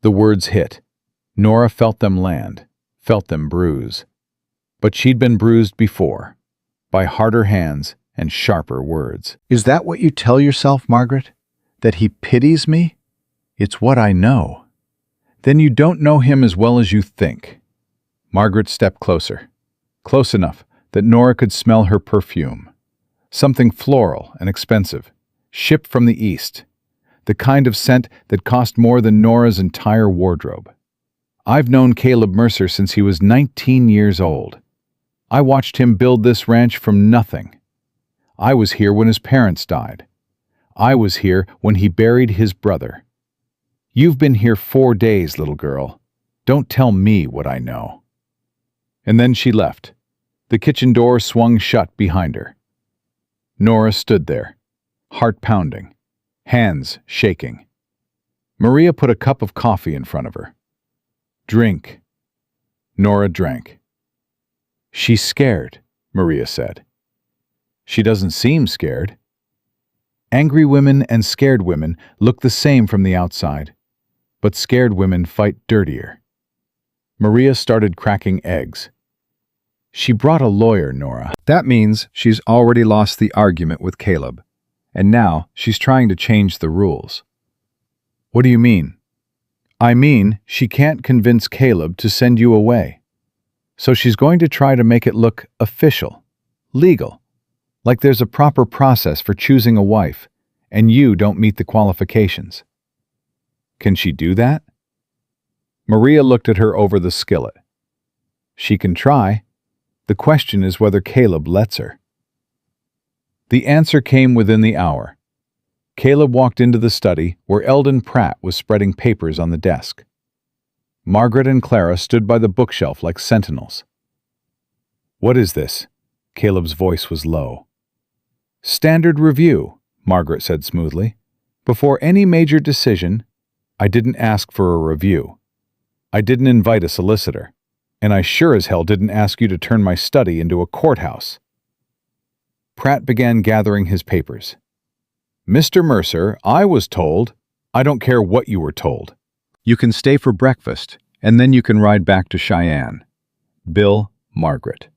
The words hit. Nora felt them land, felt them bruise. But she'd been bruised before, by harder hands and sharper words. "Is that what you tell yourself, Margaret? That he pities me?" "It's what I know." "Then you don't know him as well as you think." Margaret stepped closer, close enough that Nora could smell her perfume. Something floral and expensive, shipped from the East, the kind of scent that cost more than Nora's entire wardrobe. "I've known Caleb Mercer since he was 19 years old. I watched him build this ranch from nothing. I was here when his parents died. I was here when he buried his brother. You've been here 4 days, little girl. Don't tell me what I know." And then she left. The kitchen door swung shut behind her. Nora stood there, heart pounding, hands shaking. Maria put a cup of coffee in front of her. "Drink." Nora drank. "She's scared," Maria said. "She doesn't seem scared." Angry women and scared women look the same from the outside, but scared women fight dirtier. Maria started cracking eggs. "She brought a lawyer, Nora." "That means she's already lost the argument with Caleb, and now she's trying to change the rules." "What do you mean?" "I mean she can't convince Caleb to send you away. So she's going to try to make it look official, legal, like there's a proper process for choosing a wife, and you don't meet the qualifications." "Can she do that?" Maria looked at her over the skillet. "She can try. The question is whether Caleb lets her." The answer came within the hour. Caleb walked into the study where Eldon Pratt was spreading papers on the desk. Margaret and Clara stood by the bookshelf like sentinels. "What is this?" Caleb's voice was low. "Standard review," Margaret said smoothly. "Before any major decision, I didn't ask for a review. I didn't invite a solicitor, and I sure as hell didn't ask you to turn my study into a courthouse." Pratt began gathering his papers. "Mr. Mercer, I was told—" "I don't care what you were told. You can stay for breakfast, and then you can ride back to Cheyenne. Bill, Margaret."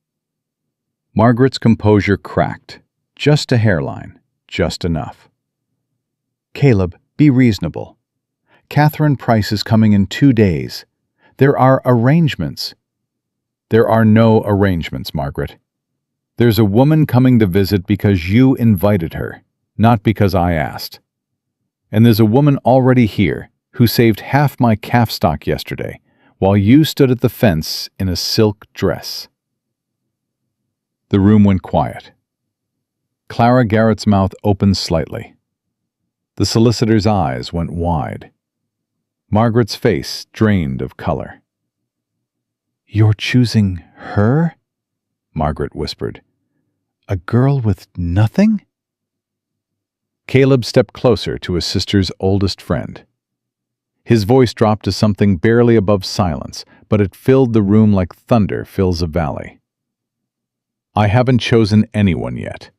Margaret's composure cracked. Just a hairline. Just enough. Caleb, be reasonable. Catherine Price is coming in 2 days. There are arrangements. There are no arrangements, Margaret. There's a woman coming to visit because you invited her, not because I asked. And there's a woman already here who saved half my calf stock yesterday while you stood at the fence in a silk dress. The room went quiet. Clara Garrett's mouth opened slightly. The solicitor's eyes went wide. Margaret's face drained of color. You're choosing her? Margaret whispered. A girl with nothing? Caleb stepped closer to his sister's oldest friend. His voice dropped to something barely above silence, but it filled the room like thunder fills a valley. I haven't chosen anyone yet.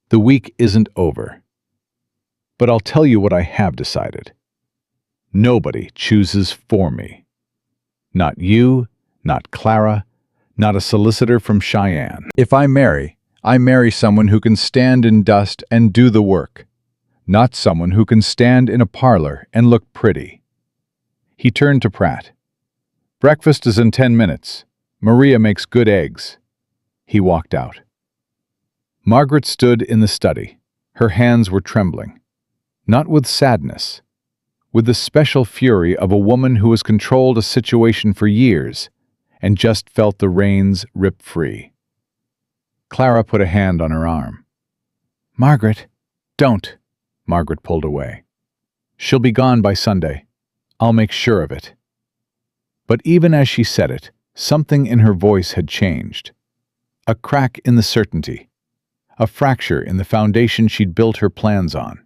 The week isn't over. But I'll tell you what I have decided. Nobody chooses for me. Not you, not Clara, not a solicitor from Cheyenne. If I marry someone who can stand in dust and do the work, not someone who can stand in a parlor and look pretty. He turned to Pratt. Breakfast is in 10 minutes. Maria makes good eggs. He walked out. Margaret stood in the study. Her hands were trembling. Not with sadness, with the special fury of a woman who has controlled a situation for years and just felt the reins rip free. Clara put a hand on her arm. Margaret, don't. Margaret pulled away. She'll be gone by Sunday. I'll make sure of it. But even as she said it, something in her voice had changed. A crack in the certainty. A fracture in the foundation she'd built her plans on.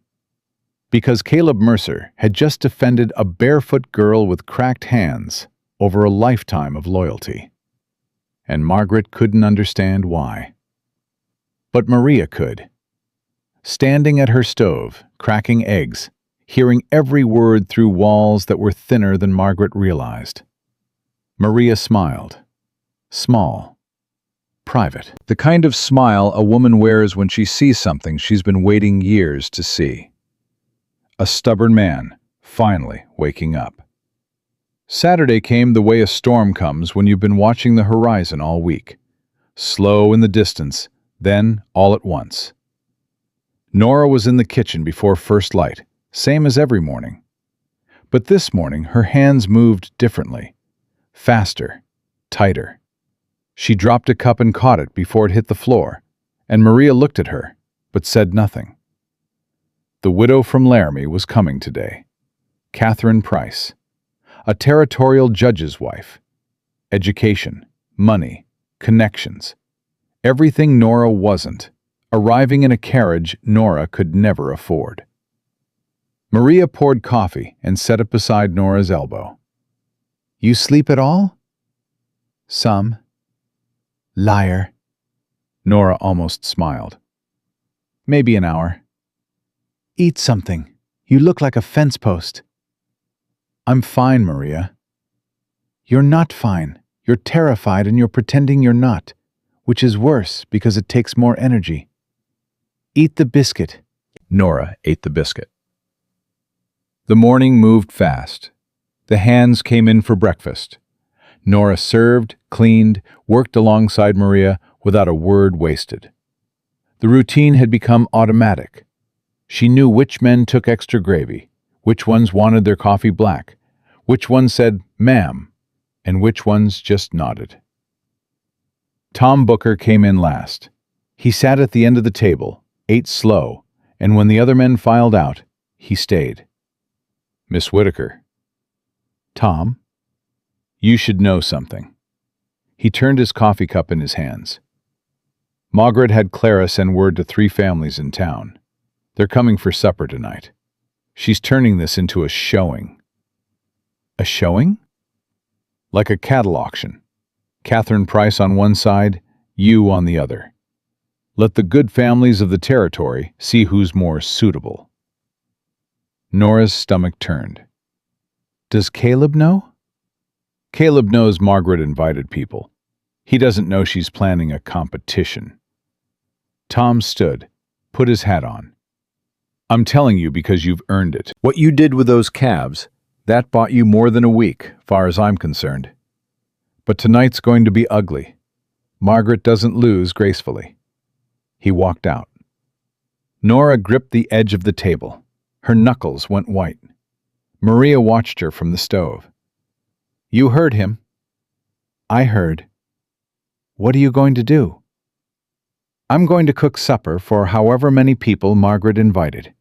Because Caleb Mercer had just defended a barefoot girl with cracked hands over a lifetime of loyalty. And Margaret couldn't understand why. But Maria could. Standing at her stove, cracking eggs, hearing every word through walls that were thinner than Margaret realized. Maria smiled. Small. Private. The kind of smile a woman wears when she sees something she's been waiting years to see. A stubborn man, finally waking up. Saturday came the way a storm comes when you've been watching the horizon all week. Slow in the distance, then all at once. Nora was in the kitchen before first light, same as every morning. But this morning her hands moved differently. Faster, tighter. She dropped a cup and caught it before it hit the floor, and Maria looked at her, but said nothing. The widow from Laramie was coming today. Catherine Price. A territorial judge's wife. Education, money, connections. Everything Nora wasn't, arriving in a carriage Nora could never afford. Maria poured coffee and set it beside Nora's elbow. You sleep at all? Some. Liar. Nora almost smiled. Maybe an hour. Eat something. You look like a fence post. I'm fine, Maria. You're not fine. You're terrified and you're pretending you're not, which is worse because it takes more energy. Eat the biscuit. Nora ate the biscuit. The morning moved fast. The hands came in for breakfast. Nora served, cleaned, worked alongside Maria without a word wasted. The routine had become automatic. She knew which men took extra gravy, which ones wanted their coffee black, which ones said, "Ma'am," and which ones just nodded. Tom Booker came in last. He sat at the end of the table, ate slow, and when the other men filed out, he stayed. Miss Whitaker. Tom, you should know something. He turned his coffee cup in his hands. Margaret had Clara send word to 3 families in town. They're coming for supper tonight. She's turning this into a showing. A showing? Like a cattle auction. Catherine Price on one side, you on the other. Let the good families of the territory see who's more suitable. Nora's stomach turned. Does Caleb know? Caleb knows Margaret invited people. He doesn't know she's planning a competition. Tom stood, put his hat on. I'm telling you because you've earned it. What you did with those calves, that bought you more than a week, far as I'm concerned. But tonight's going to be ugly. Margaret doesn't lose gracefully. He walked out. Nora gripped the edge of the table. Her knuckles went white. Maria watched her from the stove. You heard him. I heard. What are you going to do? I'm going to cook supper for however many people Margaret invited.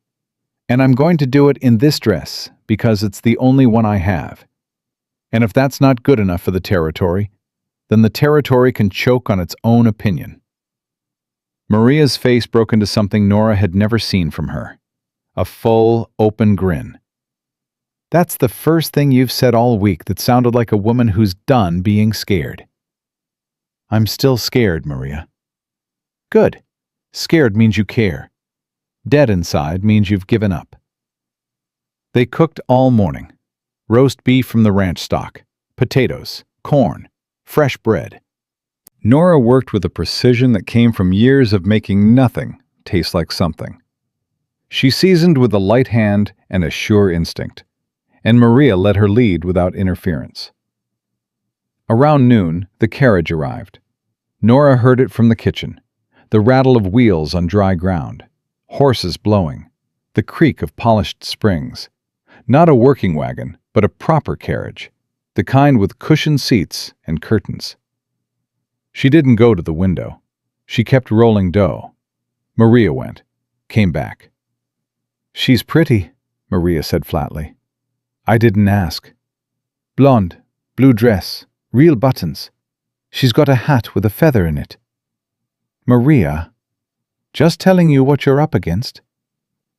And I'm going to do it in this dress because it's the only one I have. And if that's not good enough for the territory, then the territory can choke on its own opinion. Maria's face broke into something Nora had never seen from her. A full, open grin. That's the first thing you've said all week that sounded like a woman who's done being scared. I'm still scared, Maria. Good. Scared means you care. Dead inside means you've given up. They cooked all morning. Roast beef from the ranch stock, potatoes, corn, fresh bread. Nora worked with a precision that came from years of making nothing taste like something. She seasoned with a light hand and a sure instinct, and Maria let her lead without interference. Around noon, the carriage arrived. Nora heard it from the kitchen, the rattle of wheels on dry ground, horses blowing, the creak of polished springs. Not a working wagon, but a proper carriage, the kind with cushioned seats and curtains. She didn't go to the window. She kept rolling dough. Maria went, came back. She's pretty, Maria said flatly. I didn't ask. Blonde, blue dress, real buttons. She's got a hat with a feather in it. Maria, just telling you what you're up against.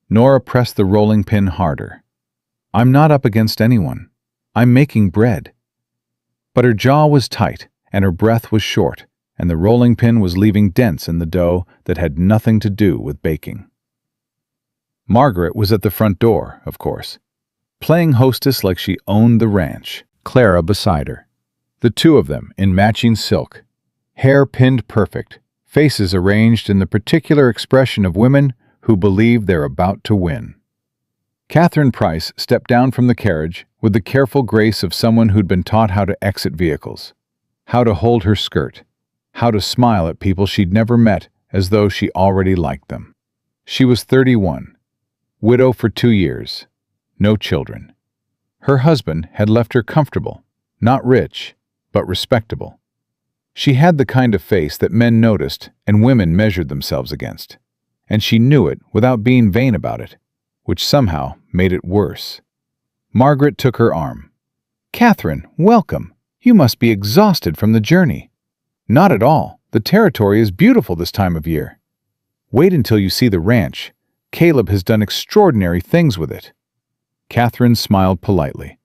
Nora pressed the rolling pin harder. I'm not up against anyone. I'm making bread. But her jaw was tight, and her breath was short, and the rolling pin was leaving dents in the dough that had nothing to do with baking. Margaret was at the front door, of course, playing hostess like she owned the ranch, Clara beside her. The two of them in matching silk, hair pinned perfect, faces arranged in the particular expression of women who believe they're about to win. Catherine Price stepped down from the carriage with the careful grace of someone who'd been taught how to exit vehicles, how to hold her skirt, how to smile at people she'd never met as though she already liked them. She was 31, widow for 2 years, no children. Her husband had left her comfortable, not rich, but respectable. She had the kind of face that men noticed and women measured themselves against, and she knew it without being vain about it, which somehow made it worse. Margaret took her arm. Catherine, welcome. You must be exhausted from the journey. Not at all. The territory is beautiful this time of year. Wait until you see the ranch. Caleb has done extraordinary things with it. Catherine smiled politely.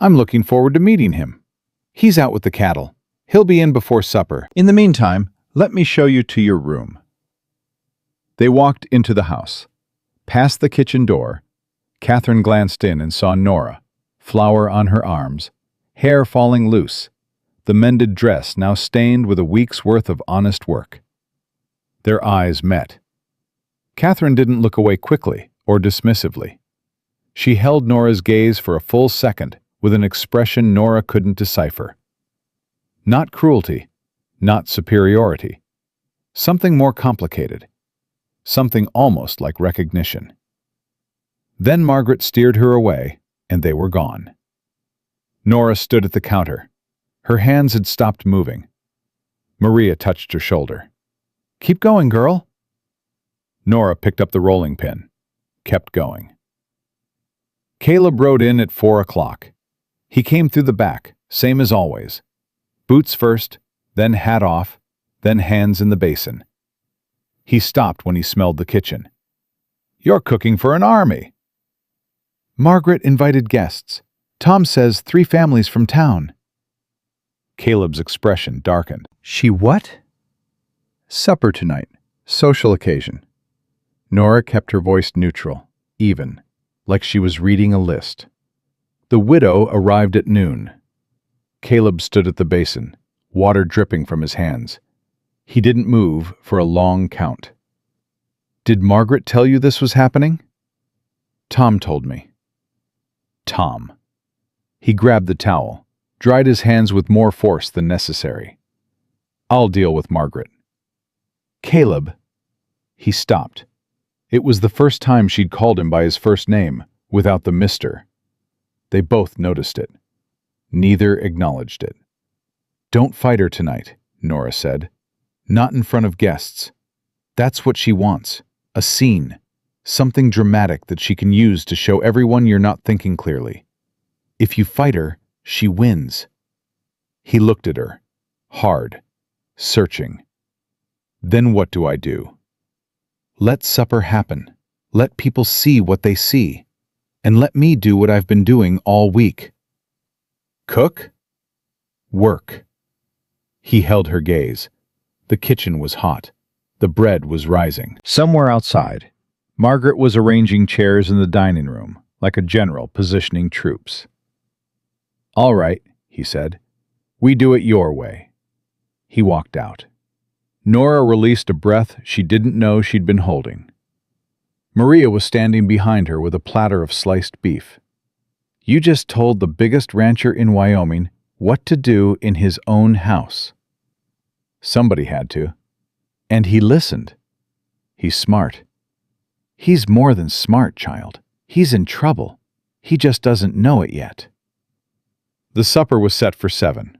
I'm looking forward to meeting him. He's out with the cattle. He'll be in before supper. In the meantime, let me show you to your room. They walked into the house. Past the kitchen door, Catherine glanced in and saw Nora, flower on her arms, hair falling loose, the mended dress now stained with a week's worth of honest work. Their eyes met. Catherine didn't look away quickly or dismissively. She held Nora's gaze for a full second with an expression Nora couldn't decipher. Not cruelty, not superiority. Something more complicated. Something almost like recognition. Then Margaret steered her away, and they were gone. Nora stood at the counter. Her hands had stopped moving. Maria touched her shoulder. Keep going, girl. Nora picked up the rolling pin, kept going. Caleb rode in at 4 o'clock. He came through the back, same as always. Boots first, then hat off, then hands in the basin. He stopped when he smelled the kitchen. You're cooking for an army. Margaret invited guests. Tom says 3 families from town. Caleb's expression darkened. She what? Supper tonight. Social occasion. Nora kept her voice neutral, even, like she was reading a list. The widow arrived at noon. Caleb stood at the basin, water dripping from his hands. He didn't move for a long count. Did Margaret tell you this was happening? Tom told me. Tom. He grabbed the towel, dried his hands with more force than necessary. I'll deal with Margaret. Caleb. He stopped. It was the first time she'd called him by his first name, without the Mr. They both noticed it. Neither acknowledged it. Don't fight her tonight, Nora said. Not in front of guests. That's what she wants. A scene. Something dramatic that she can use to show everyone you're not thinking clearly. If you fight her, she wins. He looked at her. Hard. Searching. Then what do I do? Let supper happen. Let people see what they see. And let me do what I've been doing all week. Cook? Work. He held her gaze. The kitchen was hot. The bread was rising. Somewhere outside, Margaret was arranging chairs in the dining room, like a general positioning troops. All right, he said. We do it your way. He walked out. Nora released a breath she didn't know she'd been holding. Maria was standing behind her with a platter of sliced beef. You just told the biggest rancher in Wyoming what to do in his own house. Somebody had to. And he listened. He's smart. He's more than smart, child. He's in trouble. He just doesn't know it yet. The supper was set for 7.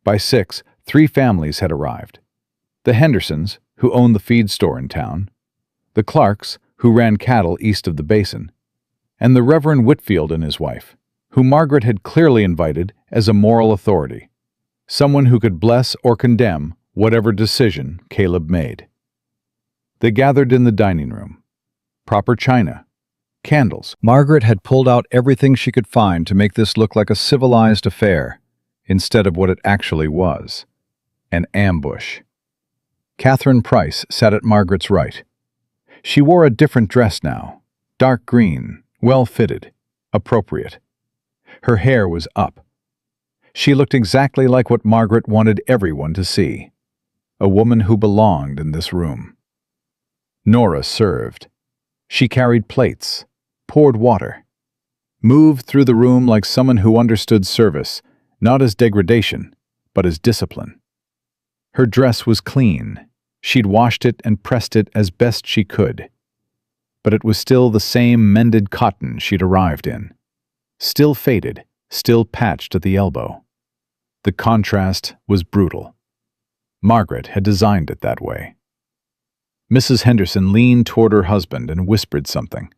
By 6, 3 families had arrived. The Hendersons, who owned the feed store in town, the Clarks, who ran cattle east of the basin, and the Reverend Whitfield and his wife, who Margaret had clearly invited as a moral authority, someone who could bless or condemn whatever decision Caleb made. They gathered in the dining room. Proper china. Candles. Margaret had pulled out everything she could find to make this look like a civilized affair, instead of what it actually was. An ambush. Catherine Price sat at Margaret's right. She wore a different dress now. Dark green, well-fitted, appropriate. Her hair was up. She looked exactly like what Margaret wanted everyone to see. A woman who belonged in this room. Nora served. She carried plates, poured water, moved through the room like someone who understood service, not as degradation, but as discipline. Her dress was clean. She'd washed it and pressed it as best she could. But it was still the same mended cotton she'd arrived in. Still faded, still patched at the elbow. The contrast was brutal. Margaret had designed it that way. Mrs. Henderson leaned toward her husband and whispered something.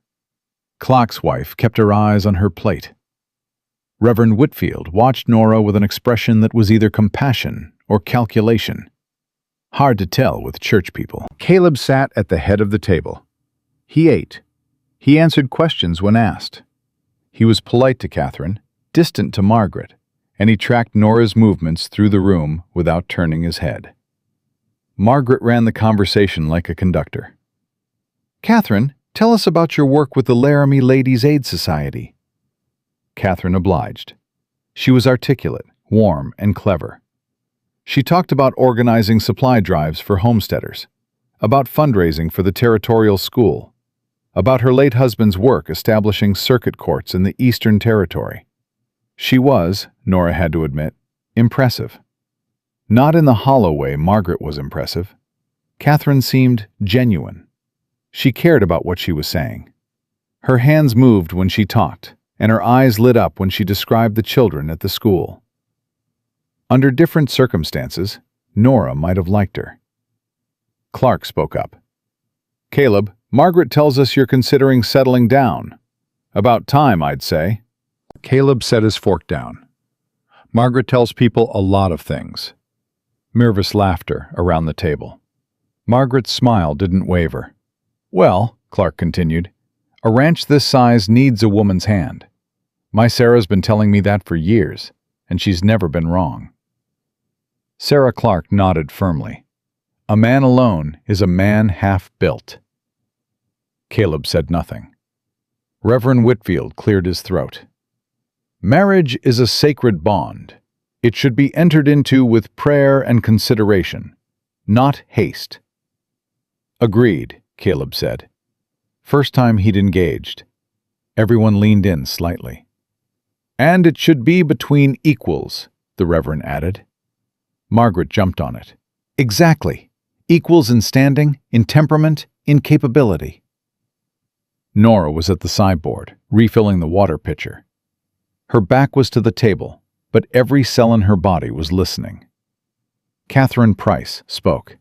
Clark's wife kept her eyes on her plate. Reverend Whitfield watched Nora with an expression that was either compassion or calculation. Hard to tell with church people. Caleb sat at the head of the table. He ate. He answered questions when asked. He was polite to Catherine, distant to Margaret, and he tracked Nora's movements through the room without turning his head. Margaret ran the conversation like a conductor. Catherine, tell us about your work with the Laramie Ladies' Aid Society. Catherine obliged. She was articulate, warm, and clever. She talked about organizing supply drives for homesteaders, about fundraising for the territorial school, about her late husband's work establishing circuit courts in the Eastern Territory. She was, Nora had to admit, impressive. Not in the hollow way Margaret was impressive. Catherine seemed genuine. She cared about what she was saying. Her hands moved when she talked, and her eyes lit up when she described the children at the school. Under different circumstances, Nora might have liked her. Clark spoke up. Caleb, Margaret tells us you're considering settling down. About time, I'd say. Caleb set his fork down. Margaret tells people a lot of things. Nervous laughter around the table. Margaret's smile didn't waver. Well, Clark continued, a ranch this size needs a woman's hand. My Sarah's been telling me that for years, and she's never been wrong. Sarah Clark nodded firmly. A man alone is a man half built. Caleb said nothing. Reverend Whitfield cleared his throat. Marriage is a sacred bond. It should be entered into with prayer and consideration, not haste. Agreed, Caleb said. First time he'd engaged. Everyone leaned in slightly. And it should be between equals, the Reverend added. Margaret jumped on it. Exactly. Equals in standing, in temperament, in capability. Nora was at the sideboard, refilling the water pitcher. Her back was to the table, but every cell in her body was listening. Catherine Price spoke.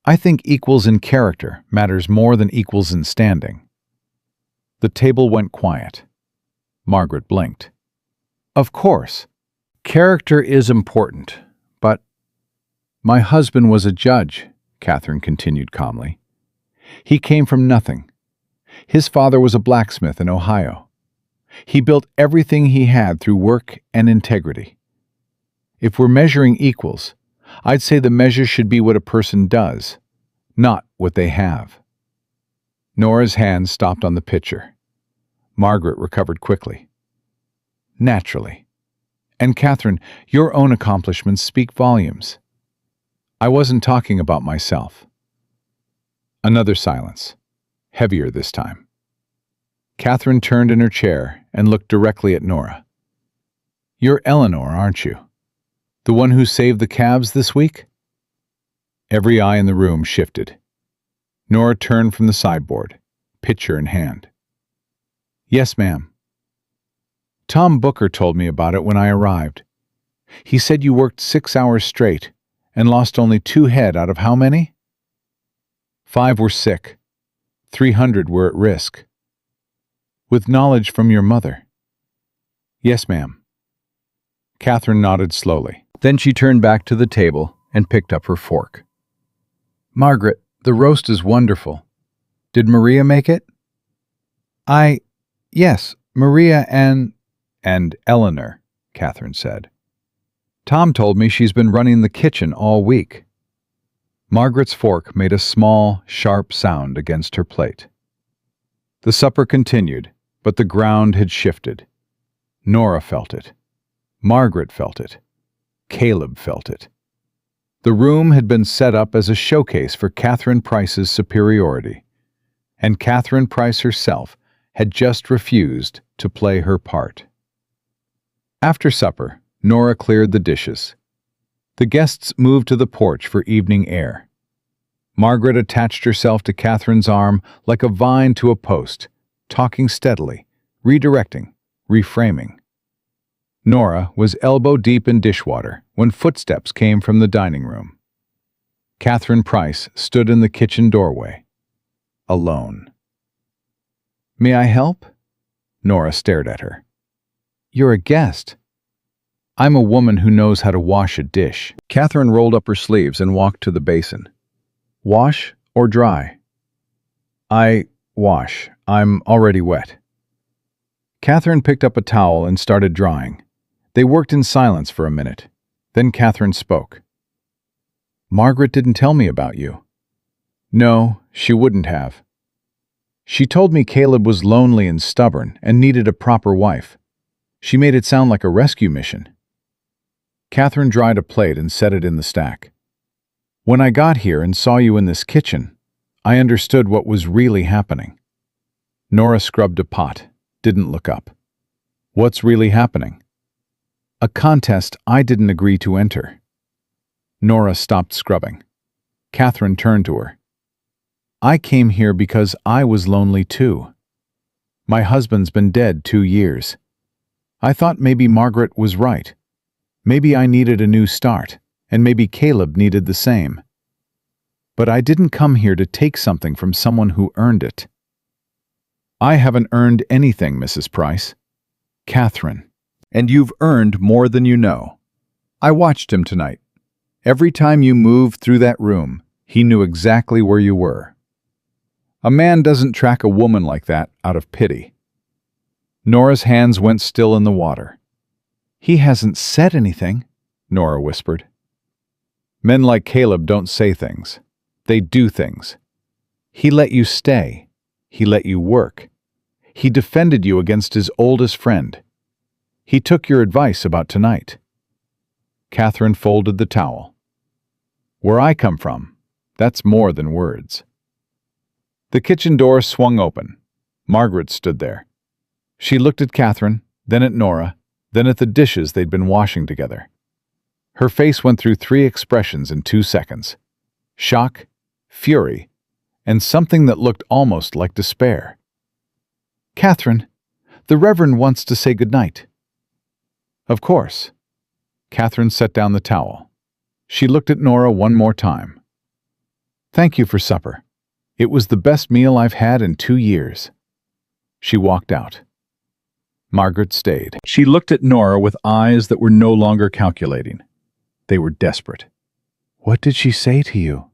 I think equals in character matters more than equals in standing. The table went quiet. Margaret blinked. Of course, character is important, but my husband was a judge, Catherine continued calmly. He came from nothing. His father was a blacksmith in Ohio. He built everything he had through work and integrity. If we're measuring equals, I'd say the measure should be what a person does, not what they have. Nora's hand stopped on the pitcher. Margaret recovered quickly. Naturally. And Catherine, your own accomplishments speak volumes. I wasn't talking about myself. Another silence, heavier this time. Catherine turned in her chair and looked directly at Nora. You're Eleanor, aren't you? The one who saved the calves this week? Every eye in the room shifted. Nora turned from the sideboard, pitcher in hand. Yes, ma'am. Tom Booker told me about it when I arrived. He said you worked 6 hours straight and lost only 2 head out of how many? 5 were sick. 300 were at risk. With knowledge from your mother. Yes, ma'am. Catherine nodded slowly. Then she turned back to the table and picked up her fork. Margaret, the roast is wonderful. Did Maria make it? Yes, Maria and Eleanor, Catherine said. Tom told me she's been running the kitchen all week. Margaret's fork made a small, sharp sound against her plate. The supper continued, but the ground had shifted. Nora felt it. Margaret felt it. Caleb felt it. The room had been set up as a showcase for Catherine Price's superiority, and Catherine Price herself had just refused to play her part. After supper, Nora cleared the dishes. The guests moved to the porch for evening air. Margaret attached herself to Catherine's arm like a vine to a post, talking steadily, redirecting, reframing. Nora was elbow-deep in dishwater when footsteps came from the dining room. Catherine Price stood in the kitchen doorway, alone. May I help? Nora stared at her. You're a guest. I'm a woman who knows how to wash a dish. Catherine rolled up her sleeves and walked to the basin. Wash or dry? I wash. I'm already wet. Catherine picked up a towel and started drying. They worked in silence for a minute. Then Catherine spoke. Margaret didn't tell me about you. No, she wouldn't have. She told me Caleb was lonely and stubborn and needed a proper wife. She made it sound like a rescue mission. Catherine dried a plate and set it in the stack. When I got here and saw you in this kitchen, I understood what was really happening. Nora scrubbed a pot, didn't look up. What's really happening? A contest I didn't agree to enter. Nora stopped scrubbing. Catherine turned to her. I came here because I was lonely too. My husband's been dead 2 years. I thought maybe Margaret was right. Maybe I needed a new start, and maybe Caleb needed the same. But I didn't come here to take something from someone who earned it. I haven't earned anything, Mrs. Price. Catherine. And you've earned more than you know. I watched him tonight. Every time you moved through that room, he knew exactly where you were. A man doesn't track a woman like that out of pity. Nora's hands went still in the water. He hasn't said anything, Nora whispered. Men like Caleb don't say things. They do things. He let you stay. He let you work. He defended you against his oldest friend. He took your advice about tonight. Catherine folded the towel. Where I come from, that's more than words. The kitchen door swung open. Margaret stood there. She looked at Catherine, then at Nora, then at the dishes they'd been washing together. Her face went through 3 expressions in 2 seconds: shock, fury, and something that looked almost like despair. "Catherine, the Reverend wants to say goodnight." Of course. Catherine set down the towel. She looked at Nora one more time. "Thank you for supper. It was the best meal I've had in 2 years." She walked out. Margaret stayed. She looked at Nora with eyes that were no longer calculating. They were desperate. "What did she say to you?"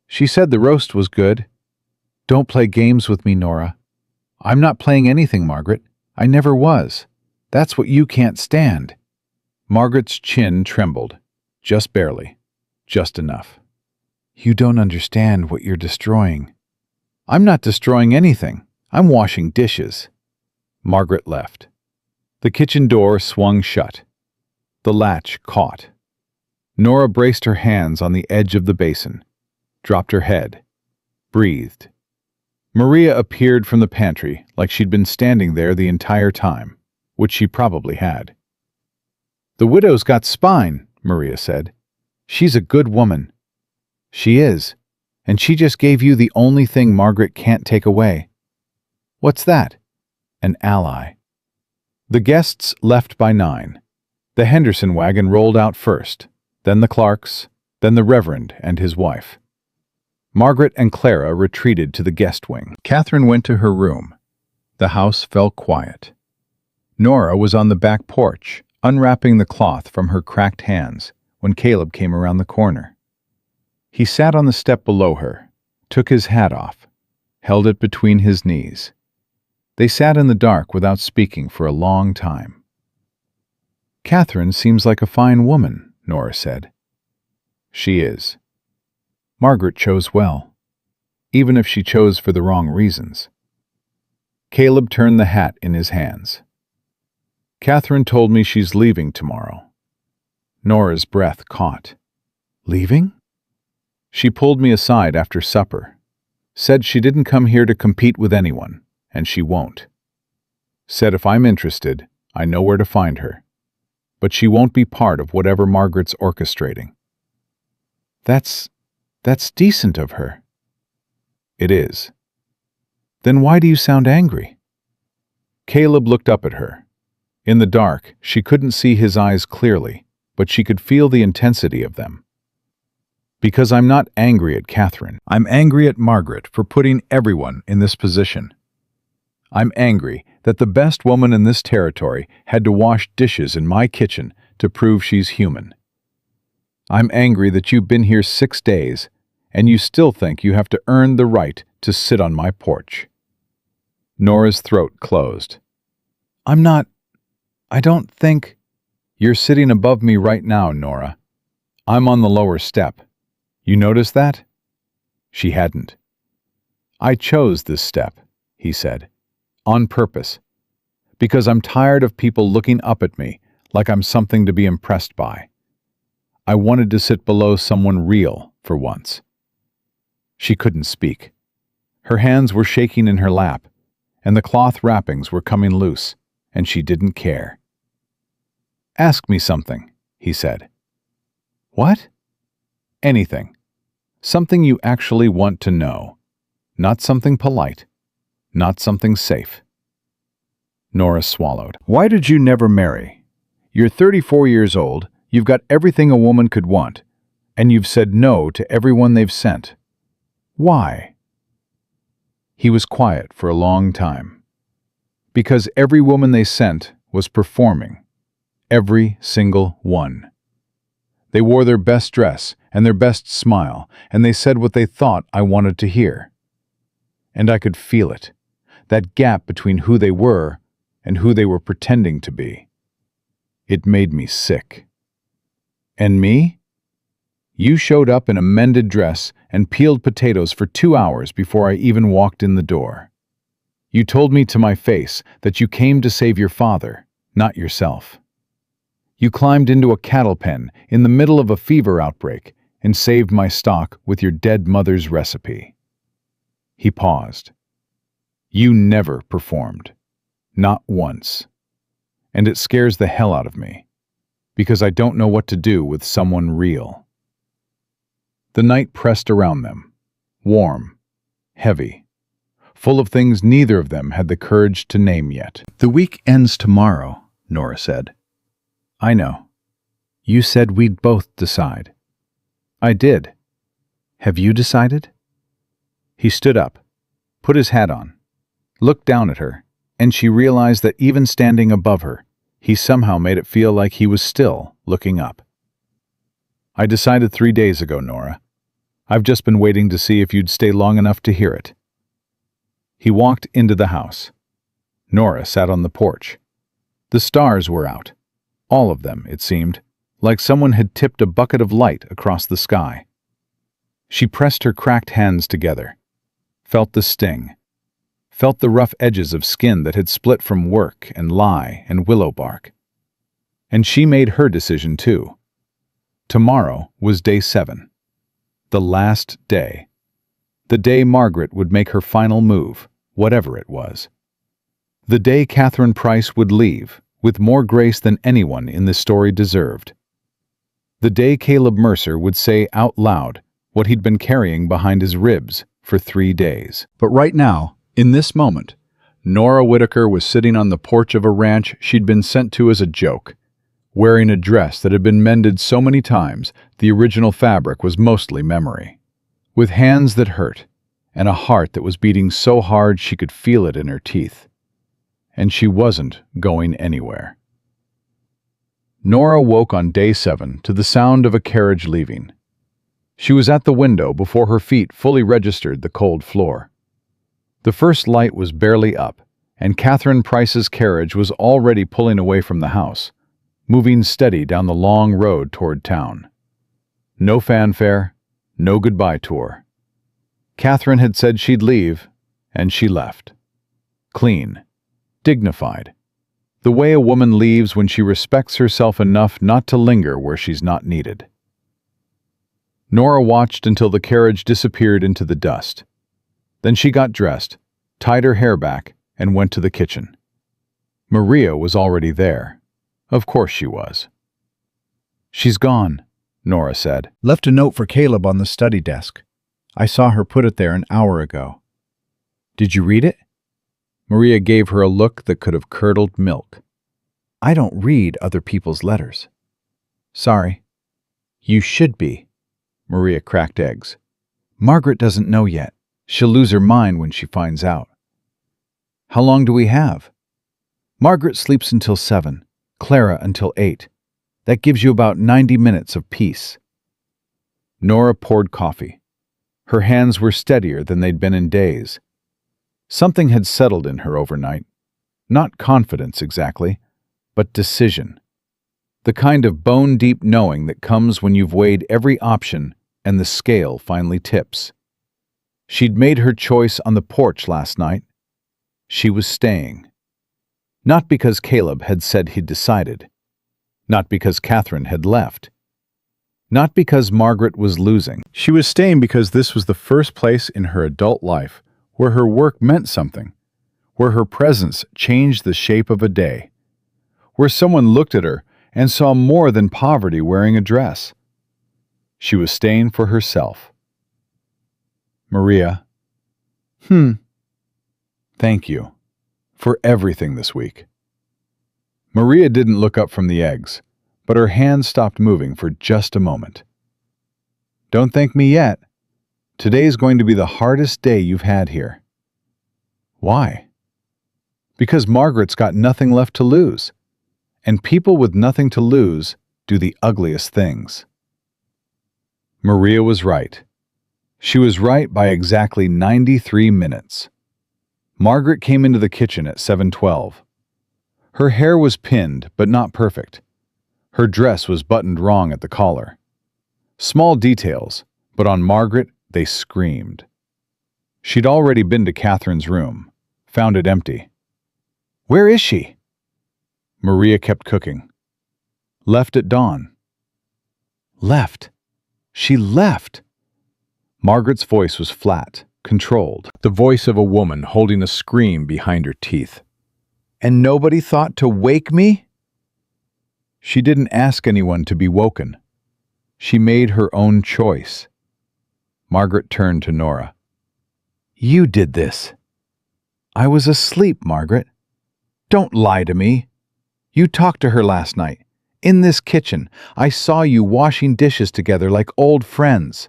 She said the roast was good. "Don't play games with me, Nora." "I'm not playing anything, Margaret. I never was. That's what you can't stand." Margaret's chin trembled. Just barely. Just enough. "You don't understand what you're destroying." "I'm not destroying anything. I'm washing dishes." Margaret left. The kitchen door swung shut. The latch caught. Nora braced her hands on the edge of the basin, dropped her head, breathed. Maria appeared from the pantry like she'd been standing there the entire time, which she probably had. "The widow's got spine," Maria said. "She's a good woman." "She is, and she just gave you the only thing Margaret can't take away." "What's that?" "An ally." The guests left by 9. The Henderson wagon rolled out first, then the Clarks, then the Reverend and his wife. Margaret and Clara retreated to the guest wing. Catherine went to her room. The house fell quiet. Nora was on the back porch, unwrapping the cloth from her cracked hands, when Caleb came around the corner. He sat on the step below her, took his hat off, held it between his knees. They sat in the dark without speaking for a long time. "Catherine seems like a fine woman," Nora said. "She is. Margaret chose well, even if she chose for the wrong reasons." Caleb turned the hat in his hands. "Catherine told me she's leaving tomorrow." Nora's breath caught. "Leaving?" "She pulled me aside after supper. Said she didn't come here to compete with anyone, and she won't. Said if I'm interested, I know where to find her. But she won't be part of whatever Margaret's orchestrating." That's decent of her." "It is." "Then why do you sound angry?" Caleb looked up at her. In the dark, she couldn't see his eyes clearly, but she could feel the intensity of them. "Because I'm not angry at Catherine. I'm angry at Margaret for putting everyone in this position. I'm angry that the best woman in this territory had to wash dishes in my kitchen to prove she's human. I'm angry that you've been here 6 days, and you still think you have to earn the right to sit on my porch." Nora's throat closed. I don't think—" "You're sitting above me right now, Nora. I'm on the lower step. You notice that?" She hadn't. "I chose this step," he said, "on purpose, because I'm tired of people looking up at me like I'm something to be impressed by. I wanted to sit below someone real for once." She couldn't speak. Her hands were shaking in her lap, and the cloth wrappings were coming loose, and she didn't care. "Ask me something," he said. "What?" "Anything. Something you actually want to know. Not something polite. Not something safe." Nora swallowed. "Why did you never marry? You're 34 years old, you've got everything a woman could want, and you've said no to everyone they've sent. Why?" He was quiet for a long time. "Because every woman they sent was performing. Every single one. They wore their best dress and their best smile, and they said what they thought I wanted to hear. And I could feel it, that gap between who they were and who they were pretending to be. It made me sick. And me? You showed up in a mended dress and peeled potatoes for 2 hours before I even walked in the door. You told me to my face that you came to save your father, not yourself. You climbed into a cattle pen in the middle of a fever outbreak and saved my stock with your dead mother's recipe. He paused. You never performed. Not once. And it scares the hell out of me, because I don't know what to do with someone real. The night pressed around them, warm, heavy, full of things neither of them had the courage to name yet. The week ends tomorrow, Nora said. I know. You said we'd both decide. I did. Have you decided? He stood up, put his hat on, looked down at her, and she realized that even standing above her, he somehow made it feel like he was still looking up. I decided 3 days ago, Nora. I've just been waiting to see if you'd stay long enough to hear it. He walked into the house. Nora sat on the porch. The stars were out. All of them, it seemed, like someone had tipped a bucket of light across the sky. She pressed her cracked hands together, felt the sting, felt the rough edges of skin that had split from work and lie and willow bark. And she made her decision too. Tomorrow was day 7. The last day. The day Margaret would make her final move, whatever it was. The day Catherine Price would leave, with more grace than anyone in this story deserved. The day Caleb Mercer would say out loud what he'd been carrying behind his ribs for 3 days. But right now, in this moment, Nora Whitaker was sitting on the porch of a ranch she'd been sent to as a joke, wearing a dress that had been mended so many times the original fabric was mostly memory, with hands that hurt and a heart that was beating so hard she could feel it in her teeth. And she wasn't going anywhere. Nora woke on day 7 to the sound of a carriage leaving. She was at the window before her feet fully registered the cold floor. The first light was barely up, and Catherine Price's carriage was already pulling away from the house, moving steady down the long road toward town. No fanfare, no goodbye tour. Catherine had said she'd leave, and she left. Clean, dignified. The way a woman leaves when she respects herself enough not to linger where she's not needed. Nora watched until the carriage disappeared into the dust. Then she got dressed, tied her hair back, and went to the kitchen. Maria was already there. Of course she was. She's gone, Nora said. Left a note for Caleb on the study desk. I saw her put it there an hour ago. Did you read it? Maria gave her a look that could have curdled milk. I don't read other people's letters. Sorry. You should be. Maria cracked eggs. Margaret doesn't know yet. She'll lose her mind when she finds out. How long do we have? Margaret sleeps until 7, Clara until 8. That gives you about 90 minutes of peace. Nora poured coffee. Her hands were steadier than they'd been in days. Something had settled in her overnight. Not confidence exactly, but decision. The kind of bone-deep knowing that comes when you've weighed every option and the scale finally tips. She'd made her choice on the porch last night. She was staying. Not because Caleb had said he'd decided. Not because Catherine had left. Not because Margaret was losing. She was staying because this was the first place in her adult life where her work meant something, where her presence changed the shape of a day, where someone looked at her and saw more than poverty wearing a dress. She was staying for herself. Maria. Thank you for everything this week. Maria didn't look up from the eggs, but her hands stopped moving for just a moment. Don't thank me yet. Today's going to be the hardest day you've had here. Why? Because Margaret's got nothing left to lose. And people with nothing to lose do the ugliest things. Maria was right. She was right by exactly 93 minutes. Margaret came into the kitchen at 7:12. Her hair was pinned, but not perfect. Her dress was buttoned wrong at the collar. Small details, but on Margaret, they screamed. She'd already been to Catherine's room, found it empty. Where is she? Maria kept cooking. Left at dawn. Left. She left. Margaret's voice was flat, controlled, the voice of a woman holding a scream behind her teeth. "And nobody thought to wake me?" She didn't ask anyone to be woken. She made her own choice. Margaret turned to Nora. "You did this." "I was asleep, Margaret. Don't lie to me. You talked to her last night. In this kitchen, I saw you washing dishes together like old friends.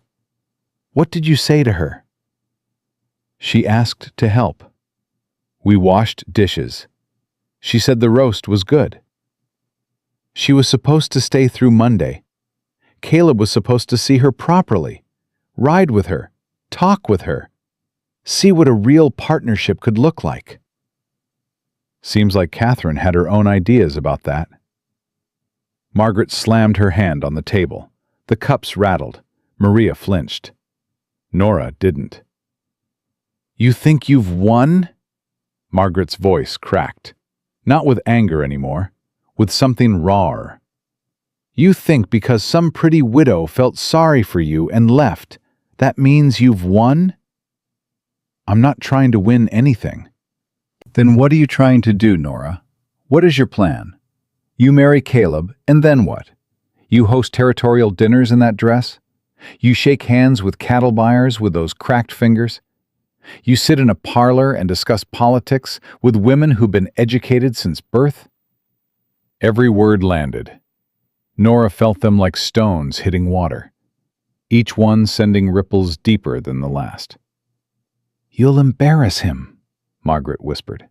What did you say to her?" "She asked to help. We washed dishes. She said the roast was good. She was supposed to stay through Monday. Caleb was supposed to see her properly, ride with her, talk with her, see what a real partnership could look like." Seems like Catherine had her own ideas about that. Margaret slammed her hand on the table. The cups rattled. Maria flinched. Nora didn't. "You think you've won?" Margaret's voice cracked. Not with anger anymore, with something rawer. "You think because some pretty widow felt sorry for you and left, that means you've won?" "I'm not trying to win anything." "Then what are you trying to do, Nora? What is your plan? You marry Caleb, and then what? You host territorial dinners in that dress? You shake hands with cattle buyers with those cracked fingers? You sit in a parlor and discuss politics with women who've been educated since birth?" Every word landed. Nora felt them like stones hitting water, each one sending ripples deeper than the last. "You'll embarrass him," Margaret whispered.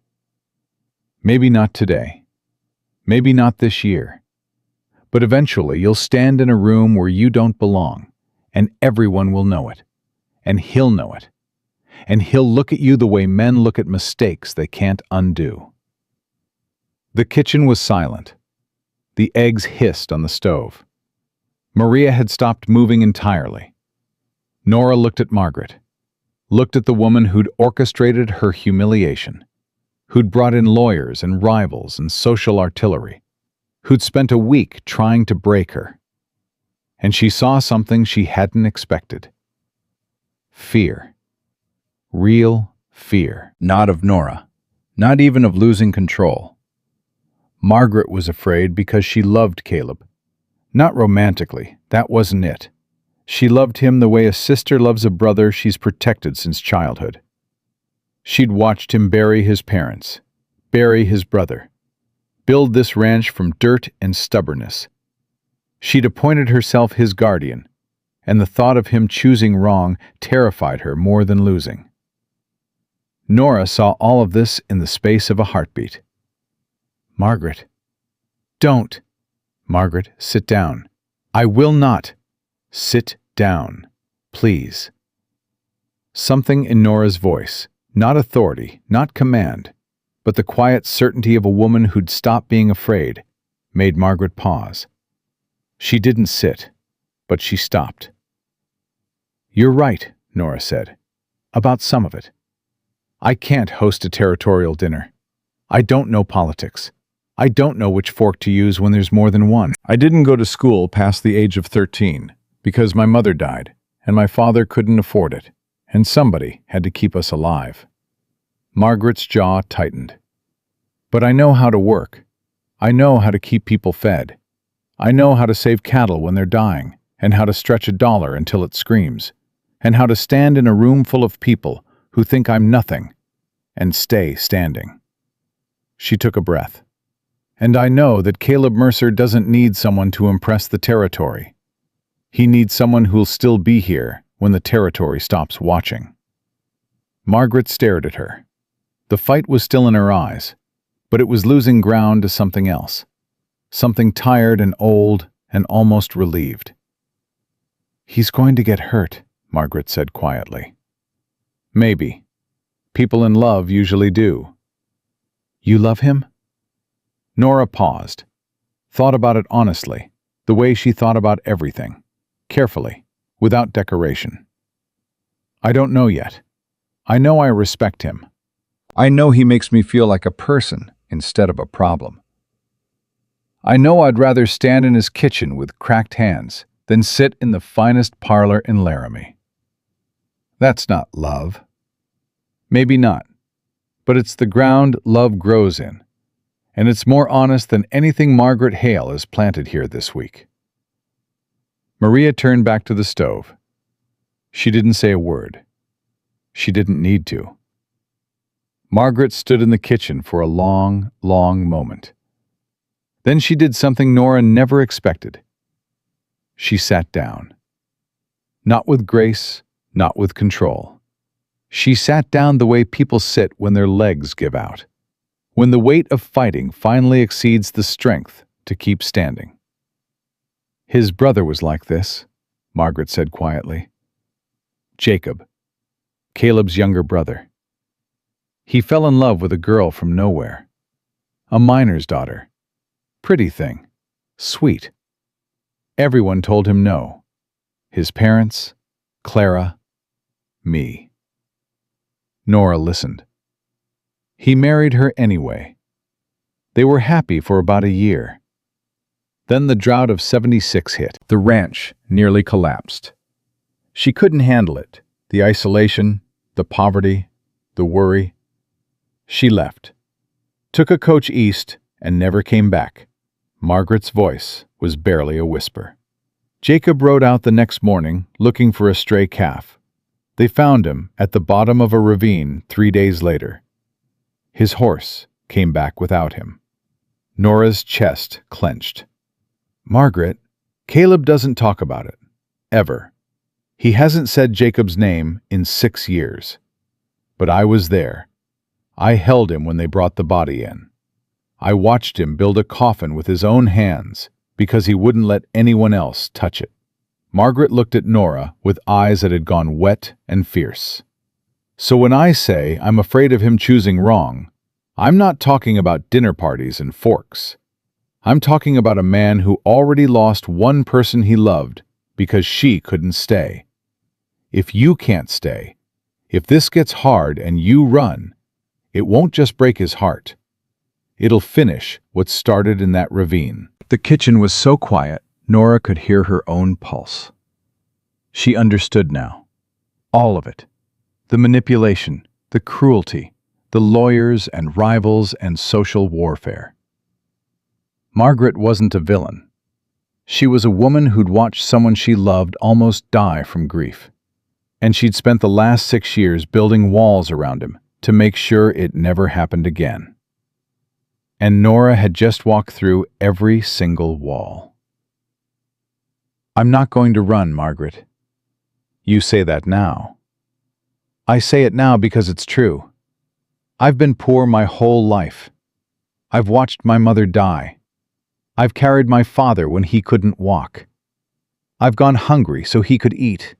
"Maybe not today. Maybe not this year. But eventually you'll stand in a room where you don't belong, and everyone will know it. And he'll know it. And he'll look at you the way men look at mistakes they can't undo." The kitchen was silent. The eggs hissed on the stove. Maria had stopped moving entirely. Nora looked at Margaret, looked at the woman who'd orchestrated her humiliation, who'd brought in lawyers and rivals and social artillery, who'd spent a week trying to break her. And she saw something she hadn't expected. Fear. Real fear. Not of Nora, not even of losing control. Margaret was afraid because she loved Caleb. Not romantically, that wasn't it. She loved him the way a sister loves a brother she's protected since childhood. She'd watched him bury his parents, bury his brother, build this ranch from dirt and stubbornness. She'd appointed herself his guardian, and the thought of him choosing wrong terrified her more than losing. Nora saw all of this in the space of a heartbeat. "Margaret, don't." "Margaret, sit down." "I will not." "Sit down, please." Something in Nora's voice, not authority, not command, but the quiet certainty of a woman who'd stopped being afraid, made Margaret pause. She didn't sit, but she stopped. "You're right," Nora said, "about some of it. I can't host a territorial dinner. I don't know politics. I don't know which fork to use when there's more than one. I didn't go to school past the age of 13 because my mother died and my father couldn't afford it, and somebody had to keep us alive." Margaret's jaw tightened. "But I know how to work. I know how to keep people fed. I know how to save cattle when they're dying, and how to stretch a dollar until it screams, and how to stand in a room full of people who think I'm nothing, and stay standing." She took a breath. "And I know that Caleb Mercer doesn't need someone to impress the territory. He needs someone who'll still be here when the territory stops watching." Margaret stared at her. The fight was still in her eyes, but it was losing ground to something else, something tired and old and almost relieved. "He's going to get hurt," Margaret said quietly. "Maybe. People in love usually do." "You love him?" Nora paused, thought about it honestly, the way she thought about everything, carefully, without decoration. "I don't know yet. I know I respect him. I know he makes me feel like a person instead of a problem. I know I'd rather stand in his kitchen with cracked hands than sit in the finest parlor in Laramie." "That's not love," Maybe not, but it's the ground love grows in, and it's more honest than anything Margaret Hale has planted here this week. Maria turned back to the stove. She didn't say a word. She didn't need to. Margaret stood in the kitchen for a long, long moment. Then she did something Nora never expected. She sat down. Not with grace, not with control. She sat down the way people sit when their legs give out, when the weight of fighting finally exceeds the strength to keep standing. His brother was like this, Margaret said quietly. Jacob, Caleb's younger brother. He fell in love with a girl from nowhere, a miner's daughter. Pretty thing, sweet. Everyone told him no. His parents, Clara, me. Nora listened. He married her anyway. They were happy for about a year. Then the drought of '76 hit. The ranch nearly collapsed. She couldn't handle it, the isolation, the poverty, the worry. She left, took a coach east, and never came back. Margaret's voice was barely a whisper. Jacob rode out the next morning looking for a stray calf. They found him at the bottom of a ravine 3 days later. His horse came back without him. Nora's chest clenched. Margaret, Caleb doesn't talk about it. Ever. He hasn't said Jacob's name in 6 years. But I was there. I held him when they brought the body in. I watched him build a coffin with his own hands because he wouldn't let anyone else touch it. Margaret looked at Nora with eyes that had gone wet and fierce. So when I say I'm afraid of him choosing wrong, I'm not talking about dinner parties and forks. I'm talking about a man who already lost one person he loved because she couldn't stay. If you can't stay, if this gets hard and you run, it won't just break his heart. It'll finish what started in that ravine. The kitchen was so quiet, Nora could hear her own pulse. She understood now. All of it. The manipulation, the cruelty, the lawyers and rivals and social warfare. Margaret wasn't a villain. She was a woman who'd watched someone she loved almost die from grief. And she'd spent the last 6 years building walls around him to make sure it never happened again. And Nora had just walked through every single wall. I'm not going to run, Margaret. You say that now. I say it now because it's true. I've been poor my whole life. I've watched my mother die. I've carried my father when he couldn't walk. I've gone hungry so he could eat.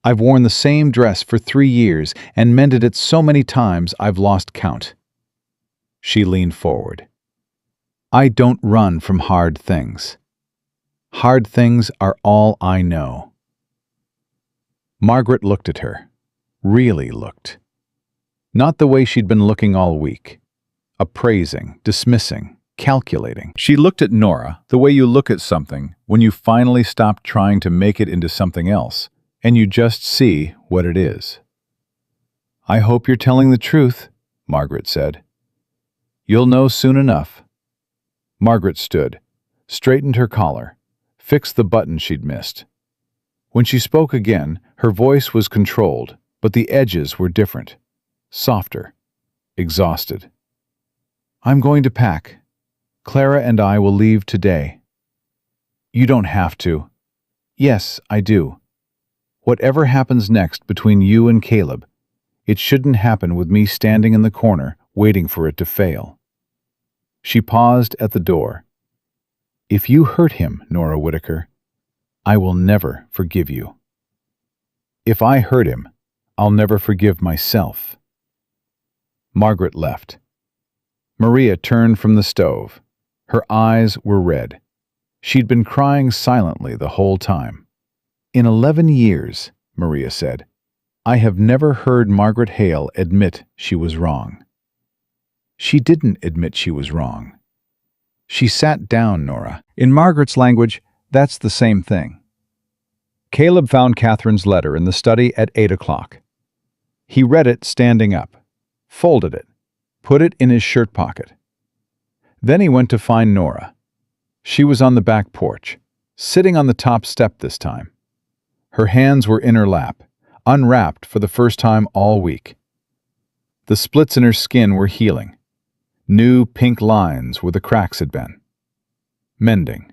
I've worn the same dress for 3 years and mended it so many times I've lost count. She leaned forward. I don't run from hard things. Hard things are all I know. Margaret looked at her. Really looked. Not the way she'd been looking all week. Appraising, dismissing, calculating. She looked at Nora the way you look at something when you finally stop trying to make it into something else, and you just see what it is. I hope you're telling the truth, Margaret said. You'll know soon enough. Margaret stood, straightened her collar, fixed the button she'd missed. When she spoke again, her voice was controlled, but the edges were different, softer, exhausted. I'm going to pack. Clara and I will leave today. You don't have to. Yes, I do. Whatever happens next between you and Caleb, it shouldn't happen with me standing in the corner waiting for it to fail. She paused at the door. If you hurt him, Nora Whitaker, I will never forgive you. If I hurt him, I'll never forgive myself. Margaret left. Maria turned from the stove. Her eyes were red. She'd been crying silently the whole time. In 11 years, Maria said, I have never heard Margaret Hale admit she was wrong. She didn't admit she was wrong. She sat down, Nora. In Margaret's language, that's the same thing. Caleb found Catherine's letter in the study at 8 o'clock. He read it standing up, folded it, put it in his shirt pocket. Then he went to find Nora. She was on the back porch, sitting on the top step this time. Her hands were in her lap, unwrapped for the first time all week. The splits in her skin were healing. New pink lines where the cracks had been. Mending,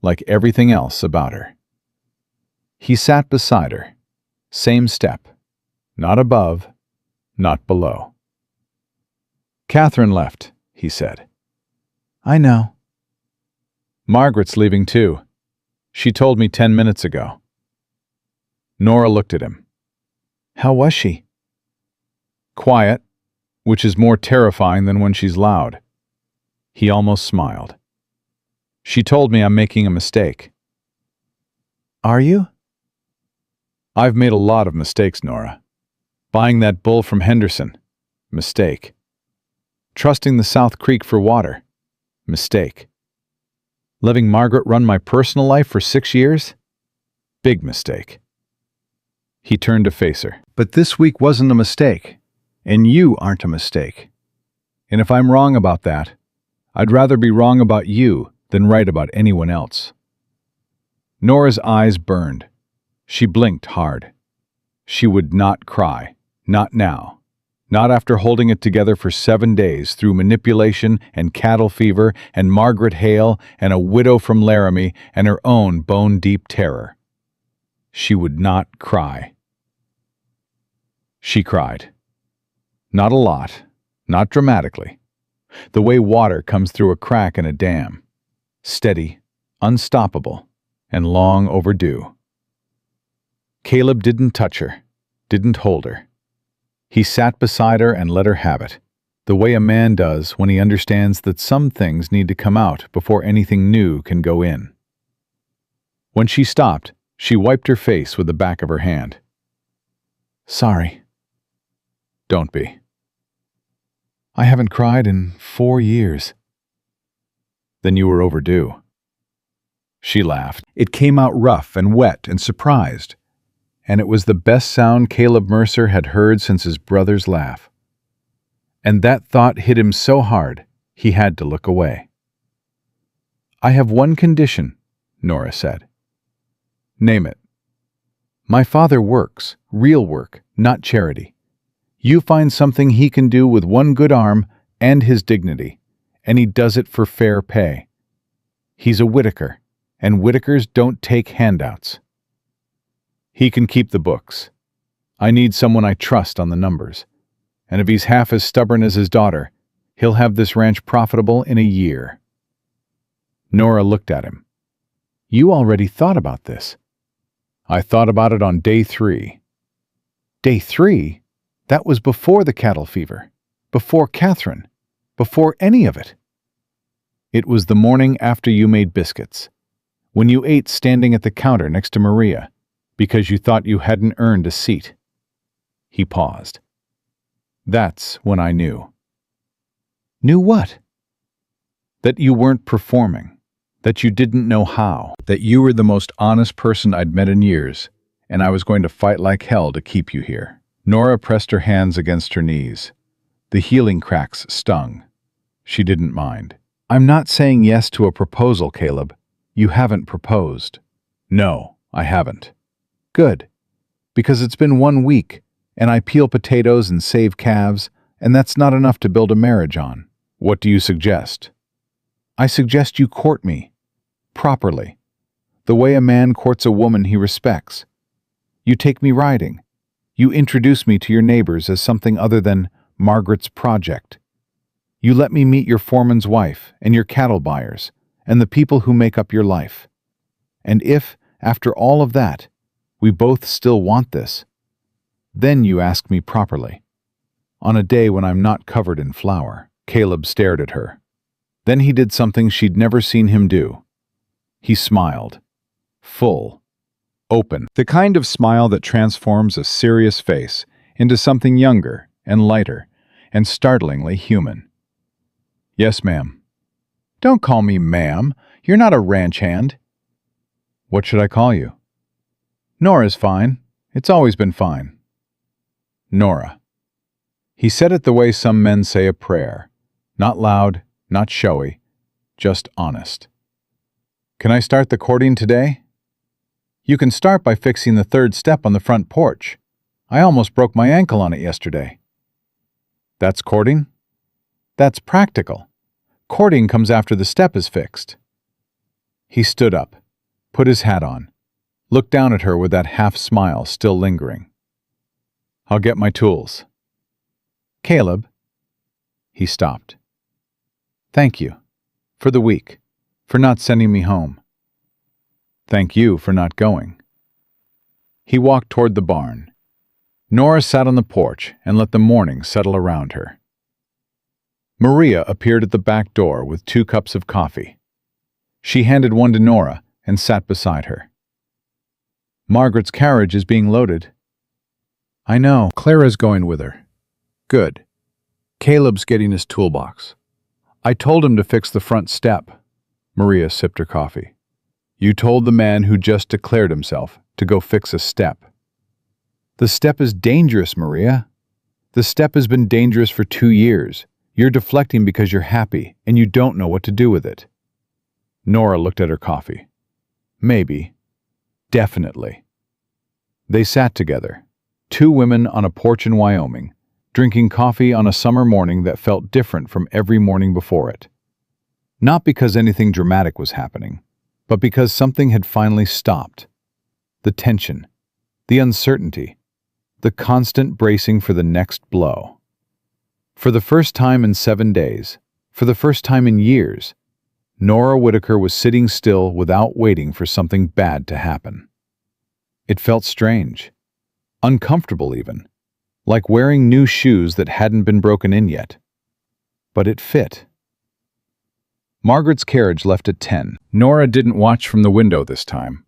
like everything else about her. He sat beside her, same step, not above, not below. "Catherine left," he said. "I know." "Margaret's leaving too. She told me 10 minutes ago." Nora looked at him. "How was she?" "Quiet, which is more terrifying than when she's loud." He almost smiled. "She told me I'm making a mistake." "Are you?" "I've made a lot of mistakes, Nora. Buying that bull from Henderson. Mistake. Trusting the South Creek for water. Mistake. Letting Margaret run my personal life for 6 years. Big mistake." He turned to face her. "But this week wasn't a mistake, and you aren't a mistake. And if I'm wrong about that, I'd rather be wrong about you than right about anyone else." Nora's eyes burned. She blinked hard. She would not cry. Not now. Not after holding it together for 7 days through manipulation and cattle fever and Margaret Hale and a widow from Laramie and her own bone-deep terror. She would not cry. She cried. Not a lot, not dramatically. The way water comes through a crack in a dam. Steady, unstoppable, and long overdue. Caleb didn't touch her, didn't hold her. He sat beside her and let her have it, the way a man does when he understands that some things need to come out before anything new can go in. When she stopped, she wiped her face with the back of her hand. "Sorry." "Don't be." "I haven't cried in 4 years." "Then you were overdue." She laughed. It came out rough and wet and surprised, and it was the best sound Caleb Mercer had heard since his brother's laugh. And that thought hit him so hard, he had to look away. "I have one condition," Nora said. "Name it." "My father works, real work, not charity. You find something he can do with one good arm and his dignity, and he does it for fair pay. He's a Whitaker, and Whitakers don't take handouts. He can keep the books. I need someone I trust on the numbers. And if he's half as stubborn as his daughter, he'll have this ranch profitable in a year." Nora looked at him. "You already thought about this." "I thought about it on day 3. "Day 3? That was before the cattle fever, before Catherine, before any of it." "It was the morning after you made biscuits, when you ate standing at the counter next to Maria, because you thought you hadn't earned a seat." He paused. "That's when I knew." "Knew what?" "That you weren't performing, that you didn't know how, that you were the most honest person I'd met in years, and I was going to fight like hell to keep you here." Nora pressed her hands against her knees. The healing cracks stung. She didn't mind. "I'm not saying yes to a proposal, Caleb. You haven't proposed." "No, I haven't." "Good. Because it's been 1 week, and I peel potatoes and save calves, and that's not enough to build a marriage on." "What do you suggest?" "I suggest you court me. Properly. The way a man courts a woman he respects. You take me riding. You introduce me to your neighbors as something other than Margaret's project. You let me meet your foreman's wife and your cattle buyers and the people who make up your life. And if, after all of that, we both still want this, then you ask me properly. On a day when I'm not covered in flour." Caleb stared at her. Then he did something she'd never seen him do. He smiled. Full. Open. The kind of smile that transforms a serious face into something younger and lighter and startlingly human. "Yes, ma'am." "Don't call me ma'am. You're not a ranch hand." "What should I call you?" "Nora's fine. It's always been fine." Nora. He said it the way some men say a prayer. Not loud, not showy, just honest. Can I start the courting today? You can start by fixing the third step on the front porch. I almost broke my ankle on it yesterday. That's courting? That's practical. Courting comes after the step is fixed. He stood up, put his hat on, looked down at her with that half smile still lingering. I'll get my tools. Caleb. He stopped. Thank you. For the week. For not sending me home. Thank you for not going. He walked toward the barn. Nora sat on the porch and let the morning settle around her. Maria appeared at the back door with 2 cups of coffee. She handed one to Nora and sat beside her. Margaret's carriage is being loaded. I know. Clara's going with her. Good. Caleb's getting his toolbox. I told him to fix the front step. Maria sipped her coffee. You told the man who just declared himself to go fix a step. The step is dangerous, Maria. The step has been dangerous for 2 years. You're deflecting because you're happy and you don't know what to do with it. Nora looked at her coffee. Maybe. Definitely. They sat together, 2 women on a porch in Wyoming, drinking coffee on a summer morning that felt different from every morning before it. Not because anything dramatic was happening, but because something had finally stopped. The tension, the uncertainty, the constant bracing for the next blow. For the first time in 7 days, for the first time in years, Nora Whitaker was sitting still without waiting for something bad to happen. It felt strange, uncomfortable even, like wearing new shoes that hadn't been broken in yet. But it fit. Margaret's carriage left at 10. Nora didn't watch from the window this time.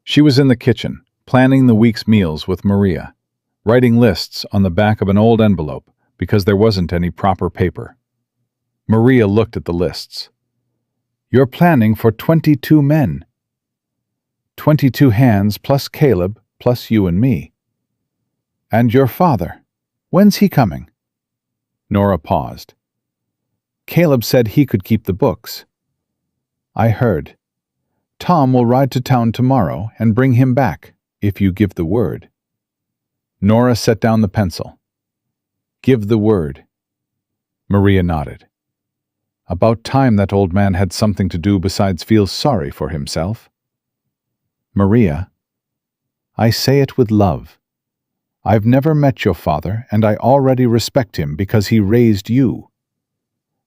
She was in the kitchen, planning the week's meals with Maria, writing lists on the back of an old envelope because there wasn't any proper paper. Maria looked at the lists. You're planning for 22 men. 22 hands plus Caleb plus you and me. And your father. When's he coming? Nora paused. Caleb said he could keep the books. I heard. Tom will ride to town tomorrow and bring him back, if you give the word. Nora set down the pencil. Give the word. Maria nodded. About time that old man had something to do besides feel sorry for himself. Maria, I say it with love. I've never met your father, and I already respect him because he raised you.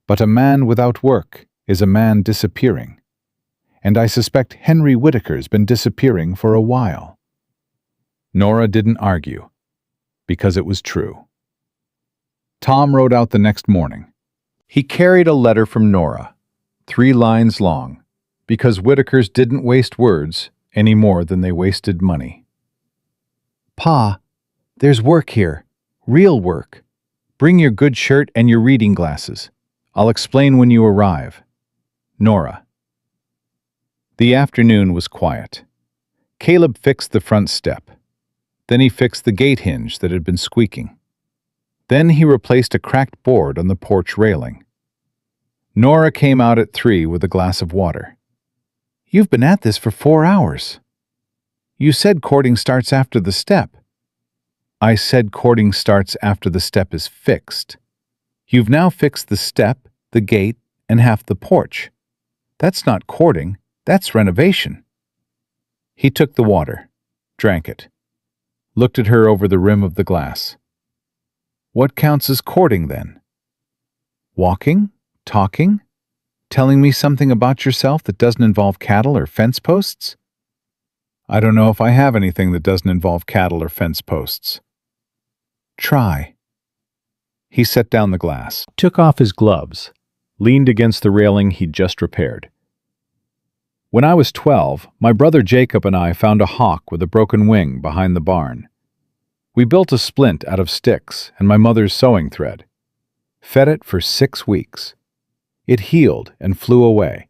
But a man without work is a man disappearing, and I suspect Henry Whitaker's been disappearing for a while. Nora didn't argue, because it was true. Tom rode out the next morning. He carried a letter from Nora, 3 lines long, because Whitakers didn't waste words any more than they wasted money. Pa, there's work here, real work. Bring your good shirt and your reading glasses. I'll explain when you arrive. Nora. The afternoon was quiet. Caleb fixed the front step. Then he fixed the gate hinge that had been squeaking. Then he replaced a cracked board on the porch railing. Nora came out at 3 with a glass of water. You've been at this for 4 hours. You said courting starts after the step. I said courting starts after the step is fixed. You've now fixed the step, the gate, and half the porch. That's not courting, that's renovation. He took the water, drank it, looked at her over the rim of the glass. What counts as courting, then? Walking? Talking? Telling me something about yourself that doesn't involve cattle or fence posts? I don't know if I have anything that doesn't involve cattle or fence posts. Try. He set down the glass, took off his gloves, leaned against the railing he'd just repaired. When I was 12, my brother Jacob and I found a hawk with a broken wing behind the barn. We built a splint out of sticks and my mother's sewing thread. Fed it for 6 weeks. It healed and flew away,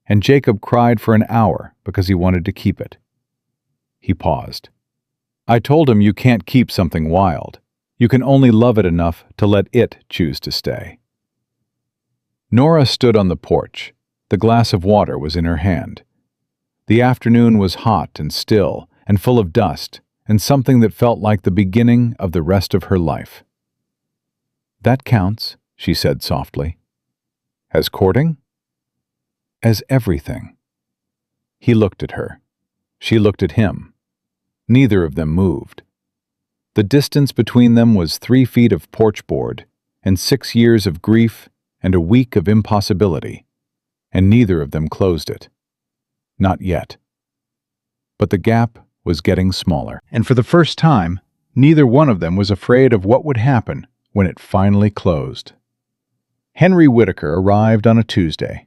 and Jacob cried for an hour because he wanted to keep it. He paused. I told him you can't keep something wild. You can only love it enough to let it choose to stay. Nora stood on the porch. The glass of water was in her hand. The afternoon was hot and still and full of dust and something that felt like the beginning of the rest of her life. "That counts," she said softly. "As courting?" "As everything." He looked at her. She looked at him. Neither of them moved. The distance between them was 3 feet of porch board and 6 years of grief and a week of impossibility, and neither of them closed it. Not yet. But the gap was getting smaller, and for the first time, neither one of them was afraid of what would happen when it finally closed. Henry Whitaker arrived on a Tuesday.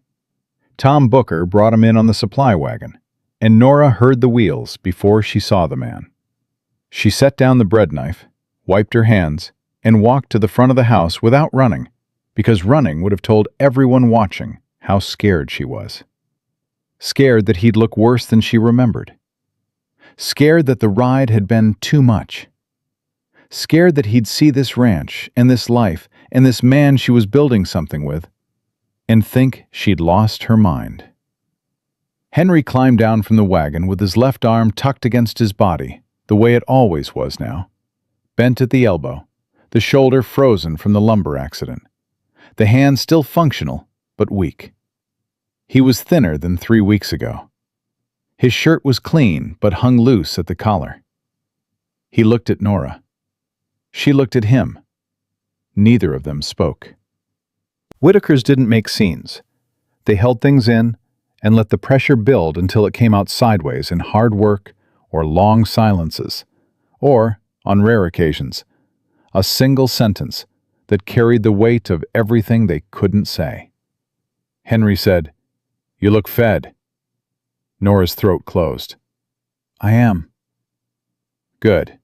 Tom Booker brought him in on the supply wagon, and Nora heard the wheels before she saw the man. She set down the bread knife, wiped her hands, and walked to the front of the house without running, because running would have told everyone watching how scared she was. Scared that he'd look worse than she remembered. Scared that the ride had been too much. Scared that he'd see this ranch and this life and this man she was building something with and think she'd lost her mind. Henry climbed down from the wagon with his left arm tucked against his body, the way it always was now, bent at the elbow, the shoulder frozen from the lumber accident, the hand still functional but weak. He was thinner than 3 weeks ago. His shirt was clean but hung loose at the collar. He looked at Nora. She looked at him. Neither of them spoke. Whitakers didn't make scenes. They held things in and let the pressure build until it came out sideways in hard work or long silences, or, on rare occasions, a single sentence that carried the weight of everything they couldn't say. Henry said, "You look fed." Nora's throat closed. "I am." "Good."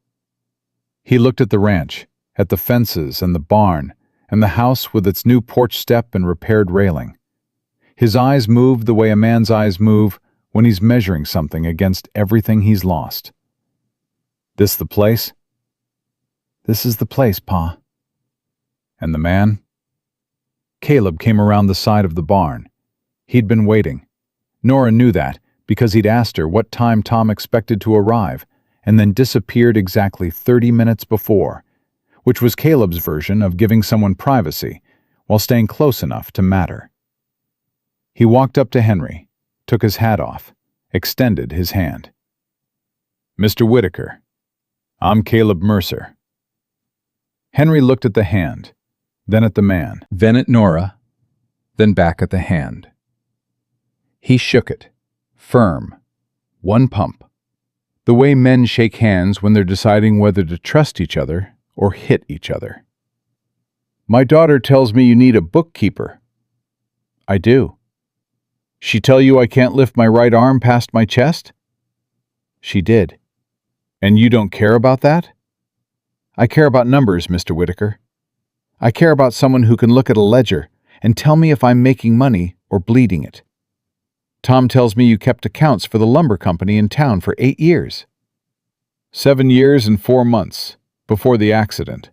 He looked at the ranch, at the fences and the barn, and the house with its new porch step and repaired railing. His eyes moved the way a man's eyes move when he's measuring something against everything he's lost. "This the place?" "This is the place, Pa." "And the man?" Caleb came around the side of the barn. He'd been waiting. Nora knew that because he'd asked her what time Tom expected to arrive, and then disappeared exactly 30 minutes before, which was Caleb's version of giving someone privacy while staying close enough to matter. He walked up to Henry, took his hat off, extended his hand. "Mr. Whitaker, I'm Caleb Mercer." Henry looked at the hand, then at the man, then at Nora, then back at the hand. He shook it, firm, one pump, the way men shake hands when they're deciding whether to trust each other or hit each other. "My daughter tells me you need a bookkeeper." "I do." "She tell you I can't lift my right arm past my chest?" "She did." "And you don't care about that?" "I care about numbers, Mr. Whitaker. I care about someone who can look at a ledger and tell me if I'm making money or bleeding it. Tom tells me you kept accounts for the lumber company in town for 8 years. 7 years and 4 months, before the accident.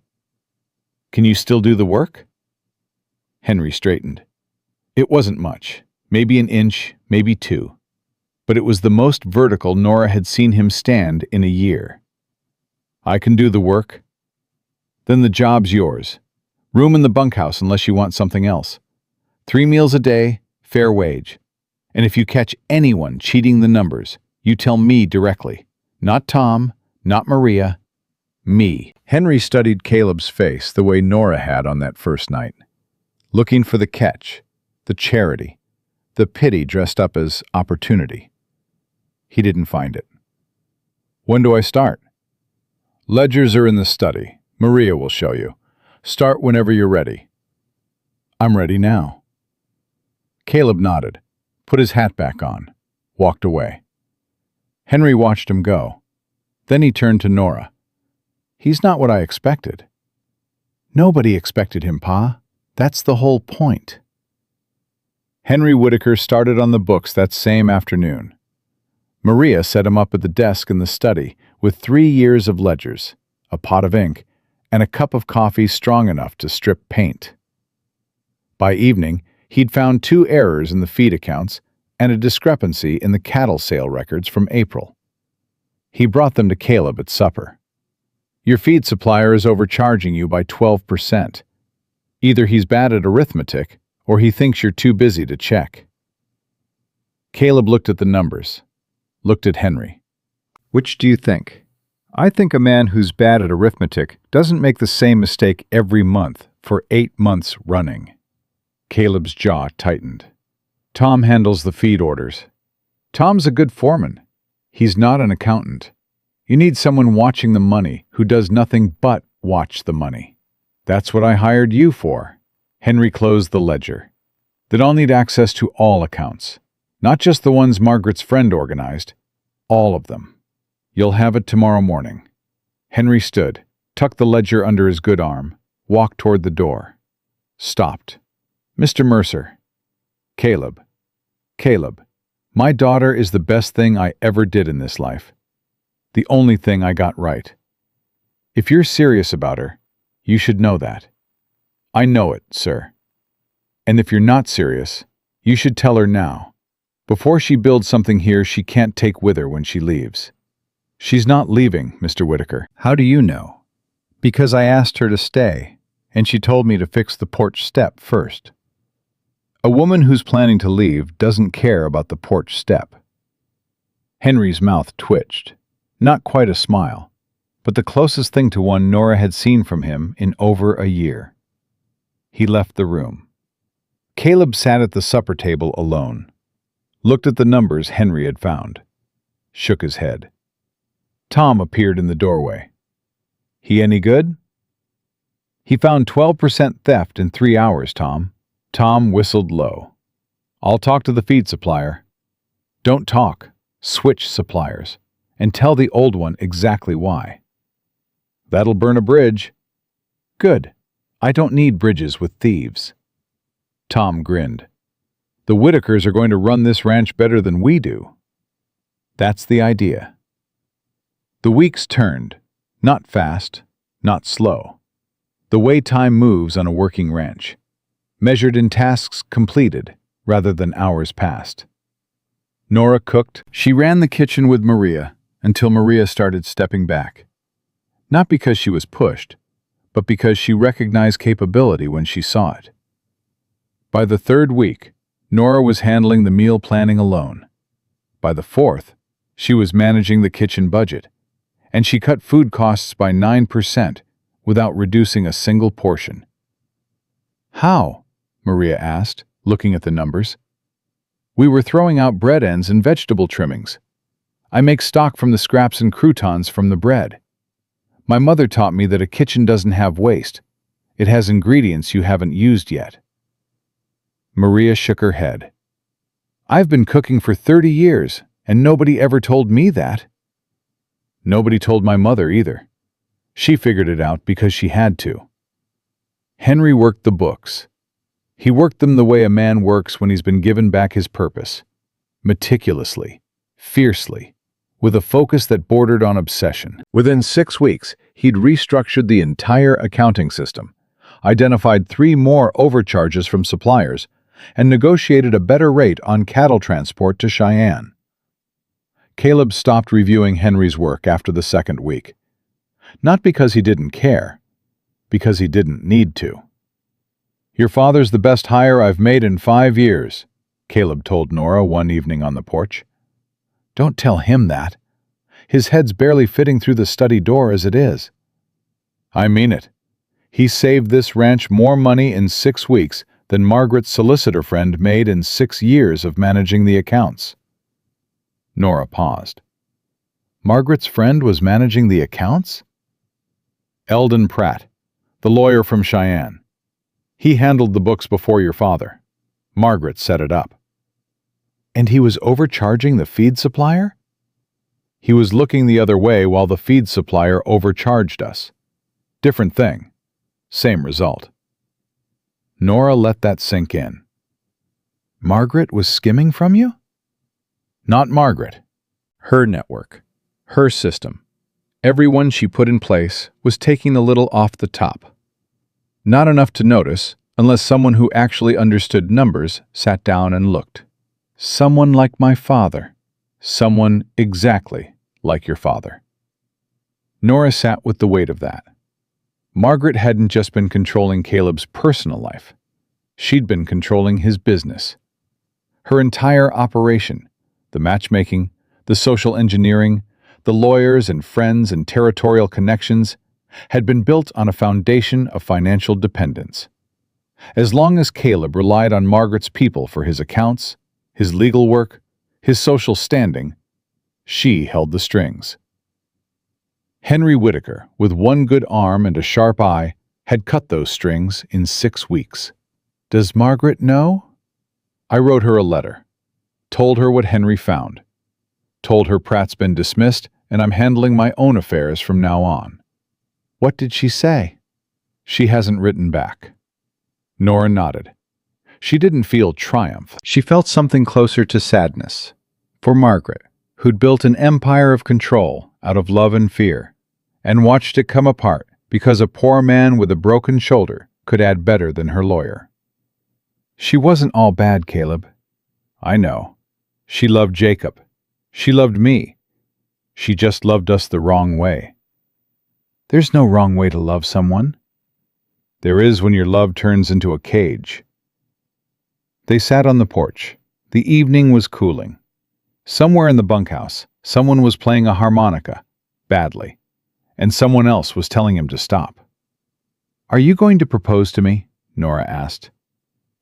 Can you still do the work?" Henry straightened. It wasn't much, maybe an inch, maybe 2. But it was the most vertical Nora had seen him stand in a year. "I can do the work." "Then the job's yours. Room in the bunkhouse unless you want something else. 3 meals a day, fair wage. And if you catch anyone cheating the numbers, you tell me directly. Not Tom, not Maria, me." Henry studied Caleb's face the way Nora had on that first night, looking for the catch, the charity, the pity dressed up as opportunity. He didn't find it. "When do I start?" "Ledgers are in the study. Maria will show you. Start whenever you're ready." "I'm ready now." Caleb nodded, put his hat back on, walked away. Henry watched him go. Then he turned to Nora. "He's not what I expected." "Nobody expected him, Pa. That's the whole point." Henry Whitaker started on the books that same afternoon. Maria set him up at the desk in the study with 3 years of ledgers, a pot of ink, and a cup of coffee strong enough to strip paint. By evening, he'd found 2 errors in the feed accounts and a discrepancy in the cattle sale records from April. He brought them to Caleb at supper. "Your feed supplier is overcharging you by 12%. Either he's bad at arithmetic, or he thinks you're too busy to check." Caleb looked at the numbers, looked at Henry. Which do you think? I think a man who's bad at arithmetic doesn't make the same mistake every month for 8 months running. Caleb's jaw tightened. Tom handles the feed orders. Tom's a good foreman. He's not an accountant. You need someone watching the money who does nothing but watch the money. That's what I hired you for. Henry closed the ledger. Then I'll need access to all accounts, not just the ones Margaret's friend organized, all of them. You'll have it tomorrow morning. Henry stood, tucked the ledger under his good arm, walked toward the door. Stopped. "Mr. Mercer." "Caleb. Caleb, my daughter is the best thing I ever did in this life. The only thing I got right. If you're serious about her, you should know that." "I know it, sir. And if you're not serious, you should tell her now, before she builds something here she can't take with her when she leaves." "She's not leaving, Mr. Whitaker." How do you know? Because I asked her to stay, and she told me to fix the porch step first. A woman who's planning to leave doesn't care about the porch step. Henry's mouth twitched. Not quite a smile, but the closest thing to one Nora had seen from him in over a year. He left the room. Caleb sat at the supper table alone, looked at the numbers Henry had found, shook his head. Tom appeared in the doorway. "He any good?" "He found 12% theft in 3 hours, Tom." Tom whistled low. "I'll talk to the feed supplier." "Don't talk. Switch suppliers, and tell the old one exactly why." "That'll burn a bridge." "Good. I don't need bridges with thieves." Tom grinned. "The Whitakers are going to run this ranch better than we do." "That's the idea." The weeks turned, not fast, not slow. The way time moves on a working ranch, measured in tasks completed rather than hours passed. Nora cooked. She ran the kitchen with Maria until Maria started stepping back. Not because she was pushed, but because she recognized capability when she saw it. By the 3rd week, Nora was handling the meal planning alone. By the 4th, she was managing the kitchen budget, and she cut food costs by 9% without reducing a single portion. "How?" Maria asked, looking at the numbers. "We were throwing out bread ends and vegetable trimmings. I make stock from the scraps and croutons from the bread. My mother taught me that a kitchen doesn't have waste. It has ingredients you haven't used yet." Maria shook her head. "I've been cooking for 30 years, and nobody ever told me that." "Nobody told my mother either. She figured it out because she had to." Henry worked the books. He worked them the way a man works when he's been given back his purpose. Meticulously, fiercely, with a focus that bordered on obsession. Within 6 weeks, he'd restructured the entire accounting system, identified 3 more overcharges from suppliers, and negotiated a better rate on cattle transport to Cheyenne. Caleb stopped reviewing Henry's work after the 2nd week. Not because he didn't care, because he didn't need to. "Your father's the best hire I've made in 5 years, Caleb told Nora one evening on the porch. "Don't tell him that. His head's barely fitting through the study door as it is." "I mean it. He saved this ranch more money in 6 weeks than Margaret's solicitor friend made in 6 years of managing the accounts." Nora paused. Margaret's friend was managing the accounts? "Eldon Pratt, the lawyer from Cheyenne. He handled the books before your father. Margaret set it up." "And he was overcharging the feed supplier?" "He was looking the other way while the feed supplier overcharged us. Different thing. Same result." Nora let that sink in. "Margaret was skimming from you?" "Not Margaret. Her network. Her system. Everyone she put in place was taking a little off the top. Not enough to notice, unless someone who actually understood numbers sat down and looked. Someone like my father. Someone exactly like your father. Nora sat with the weight of that. Margaret hadn't just been controlling Caleb's personal life. She'd been controlling his business. Her entire operation, the matchmaking, the social engineering, the lawyers and friends and territorial connections, had been built on a foundation of financial dependence. As long as Caleb relied on Margaret's people for his accounts, his legal work, his social standing, she held the strings. Henry Whitaker, with one good arm and a sharp eye, had cut those strings in 6 weeks. Does Margaret know? I wrote her a letter. Told her what Henry found. Told her Pratt's been dismissed and I'm handling my own affairs from now on. What did she say? She hasn't written back. Nora nodded. She didn't feel triumph. She felt something closer to sadness. For Margaret, who'd built an empire of control out of love and fear, and watched it come apart because a poor man with a broken shoulder could add better than her lawyer. She wasn't all bad, Caleb. I know. She loved Jacob. She loved me. She just loved us the wrong way. There's no wrong way to love someone. There is when your love turns into a cage. They sat on the porch. The evening was cooling. Somewhere in the bunkhouse, someone was playing a harmonica, badly, and someone else was telling him to stop. Are you going to propose to me? Nora asked.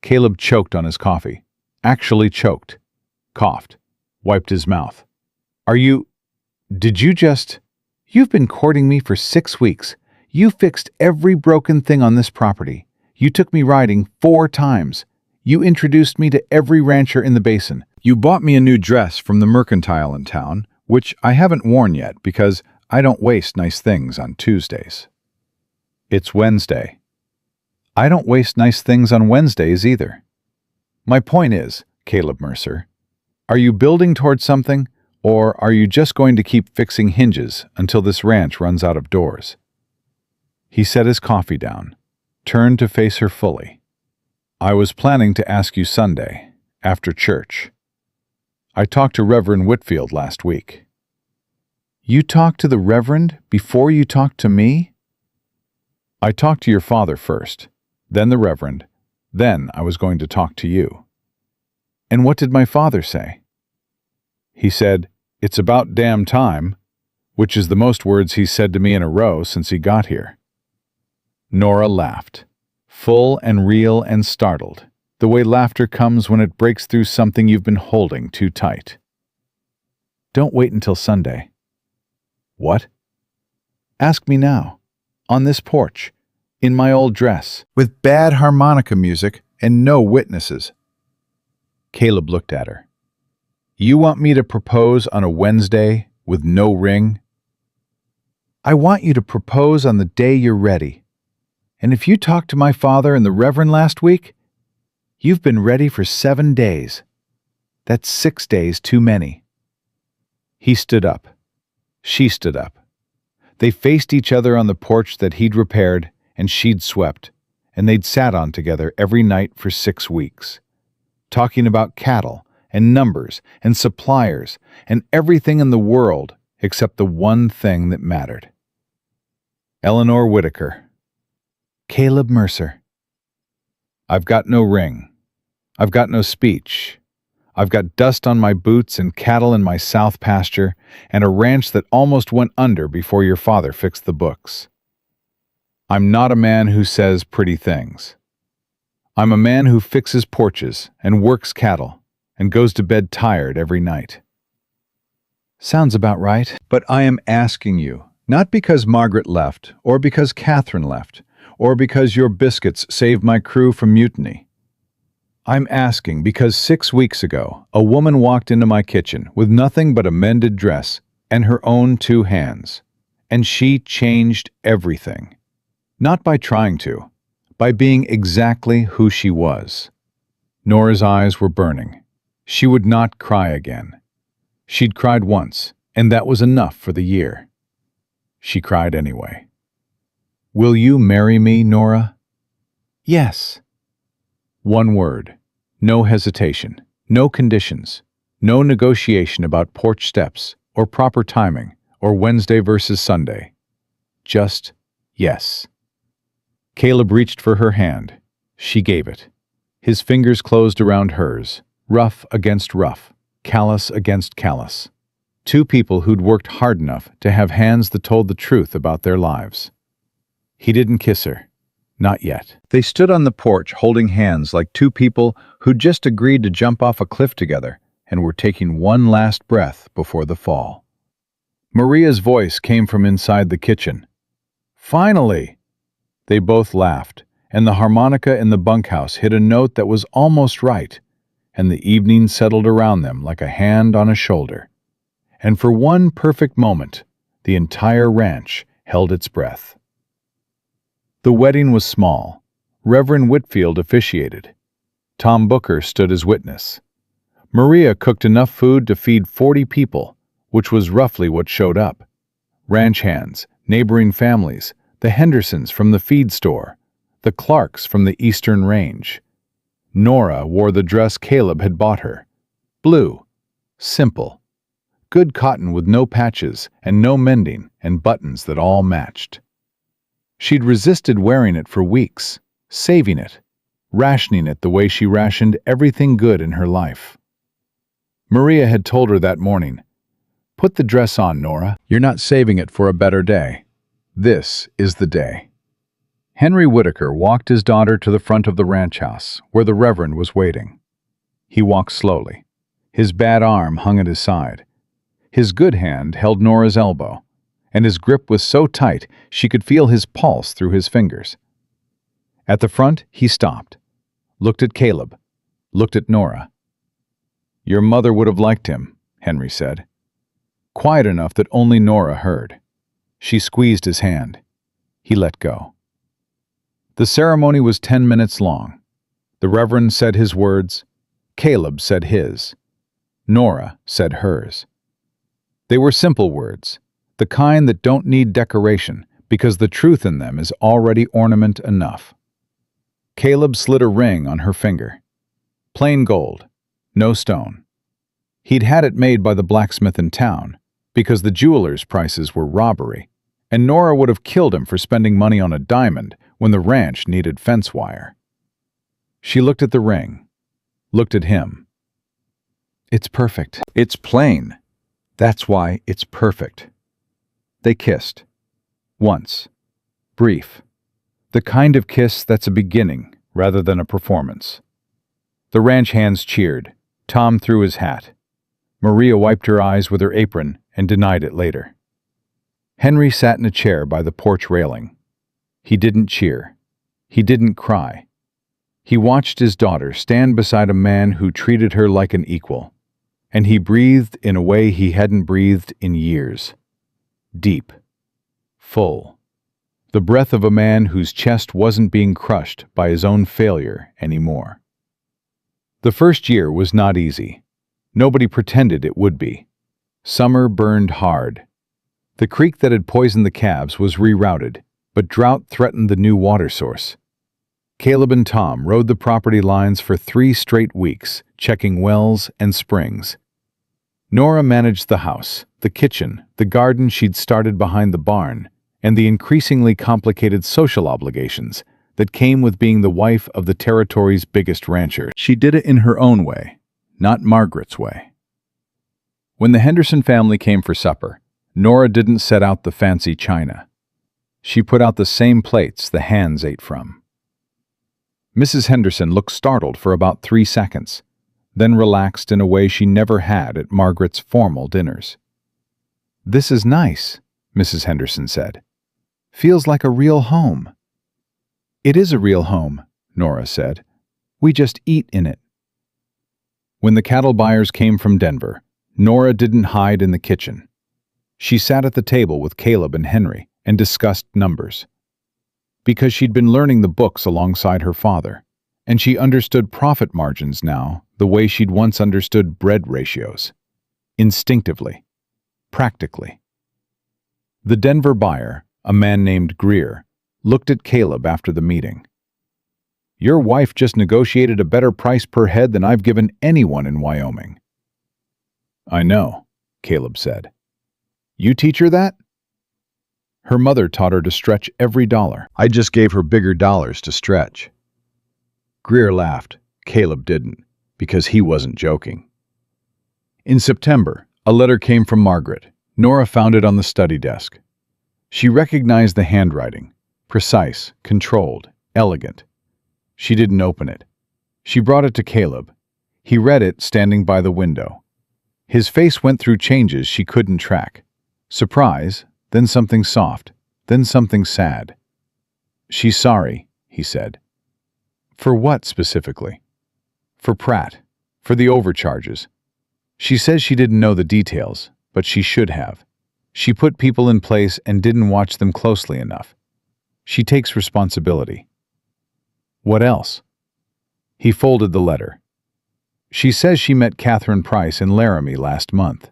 Caleb choked on his coffee. Actually choked. Coughed. Wiped his mouth. Did you just... You've been courting me for 6 weeks. You fixed every broken thing on this property. You took me riding 4 times. You introduced me to every rancher in the basin. You bought me a new dress from the mercantile in town, which I haven't worn yet because I don't waste nice things on Tuesdays. It's Wednesday. I don't waste nice things on Wednesdays either. My point is, Caleb Mercer, are you building towards something, or are you just going to keep fixing hinges until this ranch runs out of doors? He set his coffee down, turned to face her fully. I was planning to ask you Sunday, after church. I talked to Reverend Whitfield last week. You talked to the Reverend before you talked to me? I talked to your father first, then the Reverend, then I was going to talk to you. And what did my father say? He said, "It's about damn time," which is the most words he's said to me in a row since he got here. Nora laughed, full and real and startled, the way laughter comes when it breaks through something you've been holding too tight. Don't wait until Sunday. What? Ask me now, on this porch, in my old dress, with bad harmonica music and no witnesses. Caleb looked at her. You want me to propose on a Wednesday with no ring? I want you to propose on the day you're ready. And if you talked to my father and the Reverend last week, you've been ready for 7 days. That's 6 days too many. He stood up. She stood up. They faced each other on the porch that he'd repaired and she'd swept, and they'd sat on together every night for 6 weeks, talking about cattle and numbers and suppliers and everything in the world except the one thing that mattered. Eleanor Whitaker. Caleb Mercer. I've got no ring. I've got no speech. I've got dust on my boots and cattle in my south pasture and a ranch that almost went under before your father fixed the books. I'm not a man who says pretty things. I'm a man who fixes porches and works cattle and goes to bed tired every night. Sounds about right. But I am asking you, not because Margaret left, or because Catherine left, or because your biscuits saved my crew from mutiny. I'm asking because 6 weeks ago, a woman walked into my kitchen with nothing but a mended dress and her own 2 hands, and she changed everything. Not by trying to, by being exactly who she was. Nora's eyes were burning. She would not cry again. She'd cried once, and that was enough for the year. She cried anyway. "Will you marry me, Nora?" "Yes." One word. No hesitation. No conditions. No negotiation about porch steps, or proper timing, or Wednesday versus Sunday. Just yes. Caleb reached for her hand. She gave it. His fingers closed around hers, rough against rough, callous against callous. Two people who'd worked hard enough to have hands that told the truth about their lives. He didn't kiss her. Not yet. They stood on the porch holding hands like two people who'd just agreed to jump off a cliff together and were taking one last breath before the fall. Maria's voice came from inside the kitchen. "Finally!" They both laughed, and the harmonica in the bunkhouse hit a note that was almost right, and the evening settled around them like a hand on a shoulder. And for one perfect moment, the entire ranch held its breath. The wedding was small. Reverend Whitfield officiated. Tom Booker stood as witness. Maria cooked enough food to feed 40 people, which was roughly what showed up. Ranch hands, neighboring families, the Hendersons from the feed store, the Clarks from the Eastern Range. Nora wore the dress Caleb had bought her. Blue. Simple. Good cotton with no patches and no mending and buttons that all matched. She'd resisted wearing it for weeks, saving it, rationing it the way she rationed everything good in her life. Maria had told her that morning, "Put the dress on, Nora. You're not saving it for a better day. This is the day." Henry Whitaker walked his daughter to the front of the ranch house, where the Reverend was waiting. He walked slowly. His bad arm hung at his side. His good hand held Nora's elbow, and his grip was so tight she could feel his pulse through his fingers. At the front, he stopped, looked at Caleb, looked at Nora. "Your mother would have liked him," Henry said. Quiet enough that only Nora heard. She squeezed his hand. He let go. The ceremony was 10 minutes long. The Reverend said his words. Caleb said his. Nora said hers. They were simple words, the kind that don't need decoration because the truth in them is already ornament enough. Caleb slid a ring on her finger. Plain gold, no stone. He'd had it made by the blacksmith in town because the jeweler's prices were robbery, and Nora would have killed him for spending money on a diamond when the ranch needed fence wire. She looked at the ring, looked at him. "It's perfect. It's plain. That's why it's perfect." They kissed. Once. Brief. The kind of kiss that's a beginning rather than a performance. The ranch hands cheered. Tom threw his hat. Maria wiped her eyes with her apron and denied it later. Henry sat in a chair by the porch railing. He didn't cheer. He didn't cry. He watched his daughter stand beside a man who treated her like an equal, and he breathed in a way he hadn't breathed in years. Deep. Full. The breath of a man whose chest wasn't being crushed by his own failure anymore. The first year was not easy. Nobody pretended it would be. Summer burned hard. The creek that had poisoned the calves was rerouted, but drought threatened the new water source. Caleb and Tom rode the property lines for 3 straight weeks, checking wells and springs. Nora managed the house, the kitchen, the garden she'd started behind the barn, and the increasingly complicated social obligations that came with being the wife of the territory's biggest rancher. She did it in her own way, not Margaret's way. When the Henderson family came for supper, Nora didn't set out the fancy china. She put out the same plates the hands ate from. Mrs. Henderson looked startled for about 3 seconds, then relaxed in a way she never had at Margaret's formal dinners. "This is nice," Mrs. Henderson said. "Feels like a real home." "It is a real home," Nora said. "We just eat in it." When the cattle buyers came from Denver, Nora didn't hide in the kitchen. She sat at the table with Caleb and Henry and discussed numbers. Because she'd been learning the books alongside her father, and she understood profit margins now the way she'd once understood bread ratios. Instinctively. Practically. The Denver buyer, a man named Greer, looked at Caleb after the meeting. "Your wife just negotiated a better price per head than I've given anyone in Wyoming." "I know," Caleb said. "You teach her that?" "Her mother taught her to stretch every dollar. I just gave her bigger dollars to stretch." Greer laughed. Caleb didn't, because he wasn't joking. In September, a letter came from Margaret. Nora found it on the study desk. She recognized the handwriting. Precise, controlled, elegant. She didn't open it. She brought it to Caleb. He read it standing by the window. His face went through changes she couldn't track. Surprise, then something soft, then something sad. "She's sorry," he said. "For what specifically?" "For Pratt. For the overcharges. She says she didn't know the details, but she should have. She put people in place and didn't watch them closely enough. She takes responsibility." "What else?" He folded the letter. "She says she met Catherine Price in Laramie last month.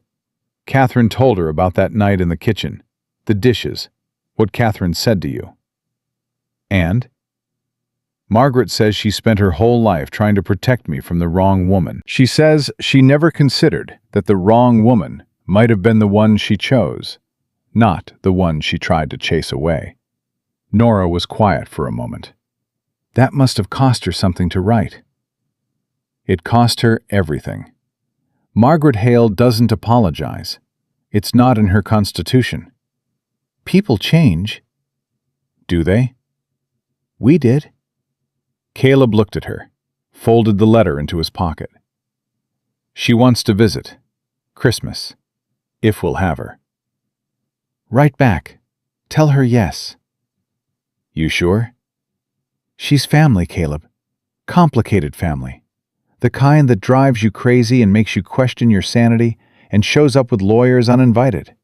Catherine told her about that night in the kitchen, the dishes, what Catherine said to you." "And?" "Margaret says she spent her whole life trying to protect me from the wrong woman. She says she never considered that the wrong woman might have been the one she chose, not the one she tried to chase away." Nora was quiet for a moment. "That must have cost her something to write." "It cost her everything. Margaret Hale doesn't apologize. It's not in her constitution." "People change." "Do they?" "We did." Caleb looked at her, folded the letter into his pocket. "She wants to visit. Christmas. If we'll have her." "Write back. Tell her yes." "You sure?" "She's family, Caleb. Complicated family. The kind that drives you crazy and makes you question your sanity and shows up with lawyers uninvited.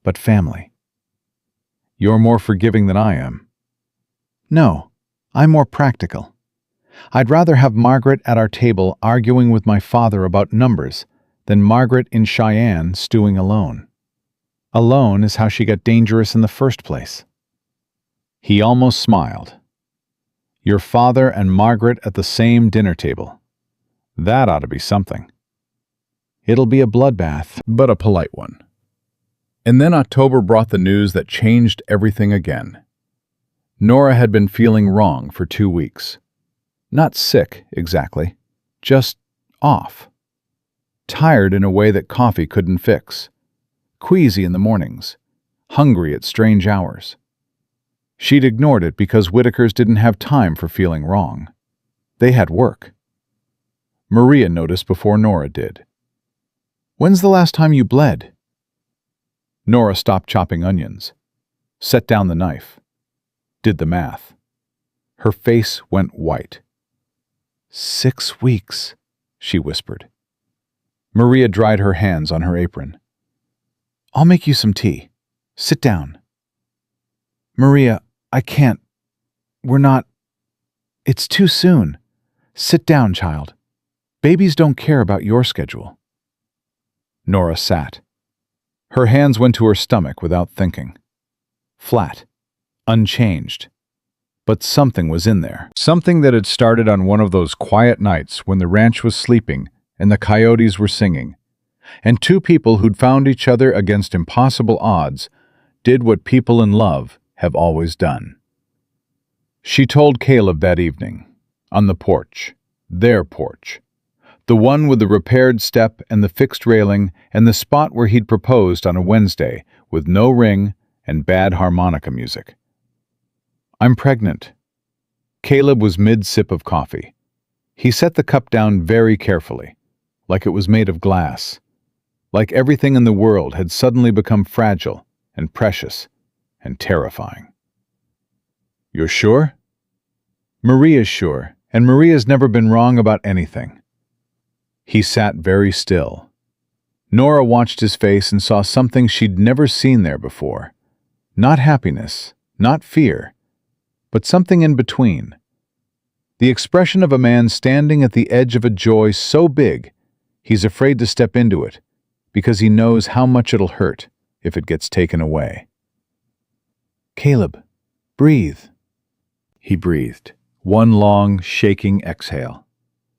But family." "You're more forgiving than I am." "No, I'm more practical. I'd rather have Margaret at our table arguing with my father about numbers than Margaret in Cheyenne stewing alone. Alone is how she got dangerous in the first place." He almost smiled. "Your father and Margaret at the same dinner table. That ought to be something." "It'll be a bloodbath, but a polite one." And then October brought the news that changed everything again. Nora had been feeling wrong for 2 weeks. Not sick, exactly. Just off. Tired in a way that coffee couldn't fix. Queasy in the mornings. Hungry at strange hours. She'd ignored it because Whitakers didn't have time for feeling wrong. They had work. Maria noticed before Nora did. "When's the last time you bled?" Nora stopped chopping onions. Set down the knife. Did the math. Her face went white. 6 weeks, she whispered. Maria dried her hands on her apron. "I'll make you some tea. Sit down." "Maria, I can't. We're not. It's too soon. Sit down, child. Babies don't care about your schedule." Nora sat. Her hands went to her stomach without thinking. Flat. Unchanged. But something was in there. Something that had started on one of those quiet nights when the ranch was sleeping and the coyotes were singing, and two people who'd found each other against impossible odds did what people in love have always done. She told Caleb that evening, on the porch, their porch, the one with the repaired step and the fixed railing and the spot where he'd proposed on a Wednesday with no ring and bad harmonica music. "I'm pregnant." Caleb was mid-sip of coffee. He set the cup down very carefully, like it was made of glass, like everything in the world had suddenly become fragile and precious and terrifying. "You're sure?" "Maria's sure, and Maria's never been wrong about anything." He sat very still. Nora watched his face and saw something she'd never seen there before. Not happiness, not fear, but something in between. The expression of a man standing at the edge of a joy so big he's afraid to step into it because he knows how much it'll hurt if it gets taken away. "Caleb, breathe." He breathed, one long, shaking exhale.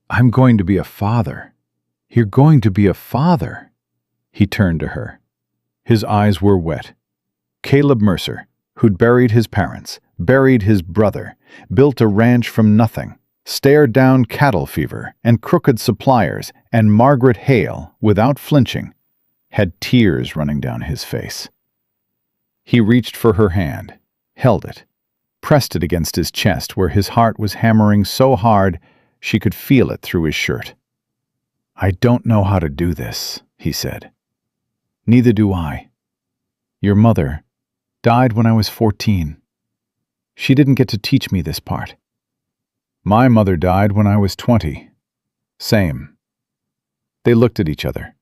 "I'm going to be a father. You're going to be a father." He turned to her. His eyes were wet. Caleb Mercer, who'd buried his parents, buried his brother, built a ranch from nothing, stared down cattle fever and crooked suppliers and Margaret Hale without flinching, had tears running down his face. He reached for her hand, held it, pressed it against his chest where his heart was hammering so hard she could feel it through his shirt. "I don't know how to do this," he said. "Neither do I. Your mother died when I was 14. She didn't get to teach me this part. My mother died when I was 20. Same." They looked at each other.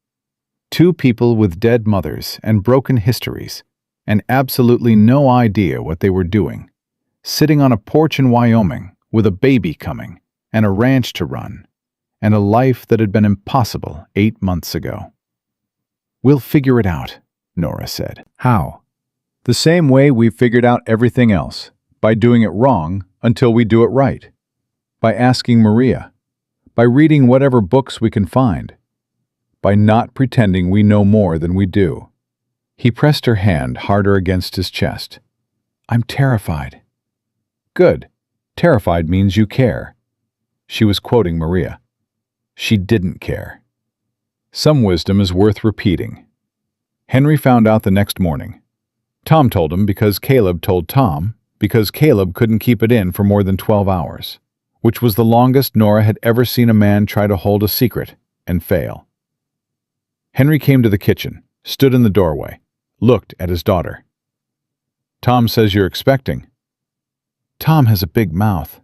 Two people with dead mothers and broken histories, and absolutely no idea what they were doing, sitting on a porch in Wyoming with a baby coming, and a ranch to run, and a life that had been impossible 8 months ago. "We'll figure it out," Nora said. "How?" "The same way we've figured out everything else, by doing it wrong until we do it right. By asking Maria. By reading whatever books we can find. By not pretending we know more than we do." He pressed her hand harder against his chest. "I'm terrified." "Good. Terrified means you care." She was quoting Maria. She didn't care. Some wisdom is worth repeating. Henry found out the next morning. Tom told him because Caleb told Tom, because Caleb couldn't keep it in for more than 12 hours, which was the longest Nora had ever seen a man try to hold a secret and fail. Henry came to the kitchen, stood in the doorway, looked at his daughter. "Tom says you're expecting." "Tom has a big mouth."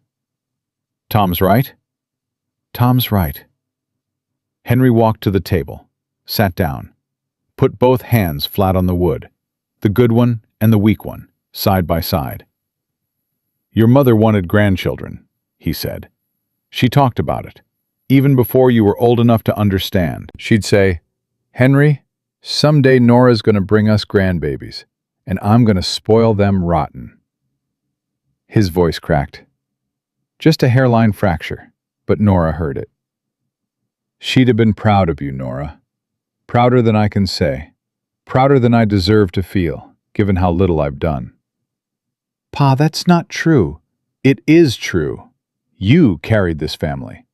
"Tom's right?" "Tom's right." Henry walked to the table, sat down, put both hands flat on the wood, the good one and the weak one, side by side. "Your mother wanted grandchildren," he said. "She talked about it, even before you were old enough to understand. She'd say, 'Henry, someday Nora's going to bring us grandbabies, and I'm going to spoil them rotten.'" His voice cracked. Just a hairline fracture, but Nora heard it. "She'd have been proud of you, Nora. Prouder than I can say. Prouder than I deserve to feel, given how little I've done." "Pa, that's not true." "It is true. You carried this family.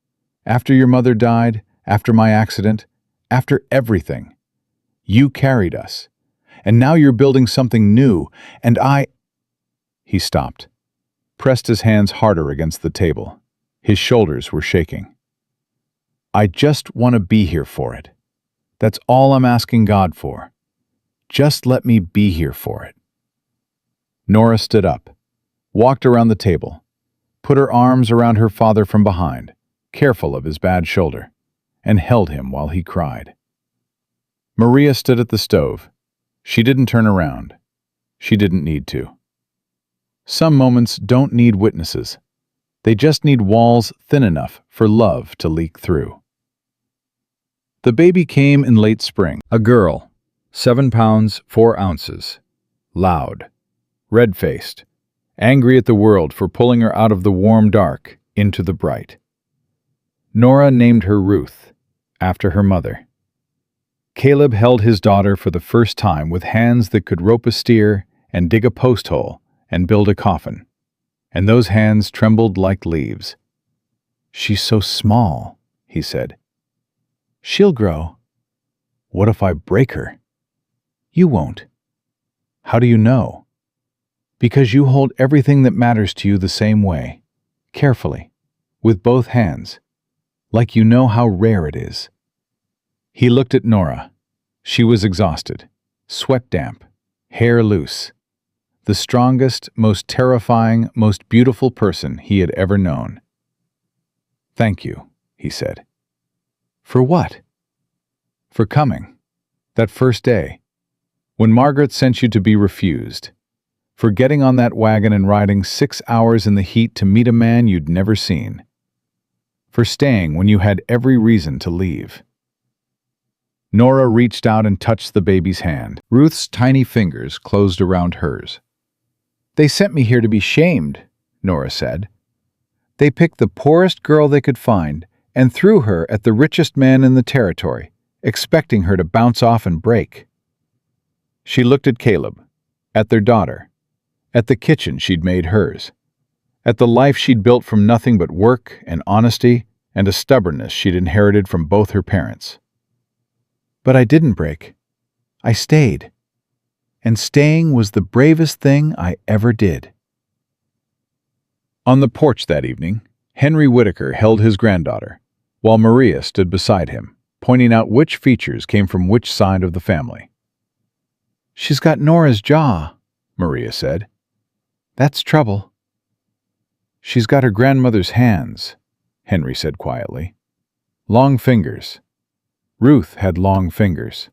After your mother died, after my accident, after everything. You carried us. And now you're building something new, and I—" He stopped, pressed his hands harder against the table. His shoulders were shaking. "I just want to be here for it. That's all I'm asking God for. Just let me be here for it." Nora stood up, walked around the table, put her arms around her father from behind, careful of his bad shoulder, and held him while he cried. Maria stood at the stove. She didn't turn around. She didn't need to. Some moments don't need witnesses. They just need walls thin enough for love to leak through. The baby came in late spring. A girl, 7 pounds, 4 ounces. Loud, red-faced, angry at the world for pulling her out of the warm dark into the bright. Nora named her Ruth, after her mother. Caleb held his daughter for the first time with hands that could rope a steer and dig a post hole and build a coffin, and those hands trembled like leaves. "She's so small," he said. "She'll grow." "What if I break her?" "You won't." "How do you know?" "Because you hold everything that matters to you the same way, carefully, with both hands, like you know how rare it is." He looked at Nora. She was exhausted, sweat damp, hair loose. The strongest, most terrifying, most beautiful person he had ever known. "Thank you," he said. "For what?" "For coming. That first day. When Margaret sent you to be refused. For getting on that wagon and riding 6 hours in the heat to meet a man you'd never seen. For staying when you had every reason to leave." Nora reached out and touched the baby's hand. Ruth's tiny fingers closed around hers. They sent me here to be shamed, Nora said. They picked the poorest girl they could find and threw her at the richest man in the territory, expecting her to bounce off and break. She looked at Caleb, at their daughter, at the kitchen she'd made hers, at the life she'd built from nothing but work and honesty and a stubbornness she'd inherited from both her parents. But I didn't break. I stayed. And staying was the bravest thing I ever did. On the porch that evening, Henry Whitaker held his granddaughter, while Maria stood beside him, pointing out which features came from which side of the family. "She's got Nora's jaw," Maria said. "That's trouble." "She's got her grandmother's hands," Henry said quietly. "Long fingers. Ruth had long fingers."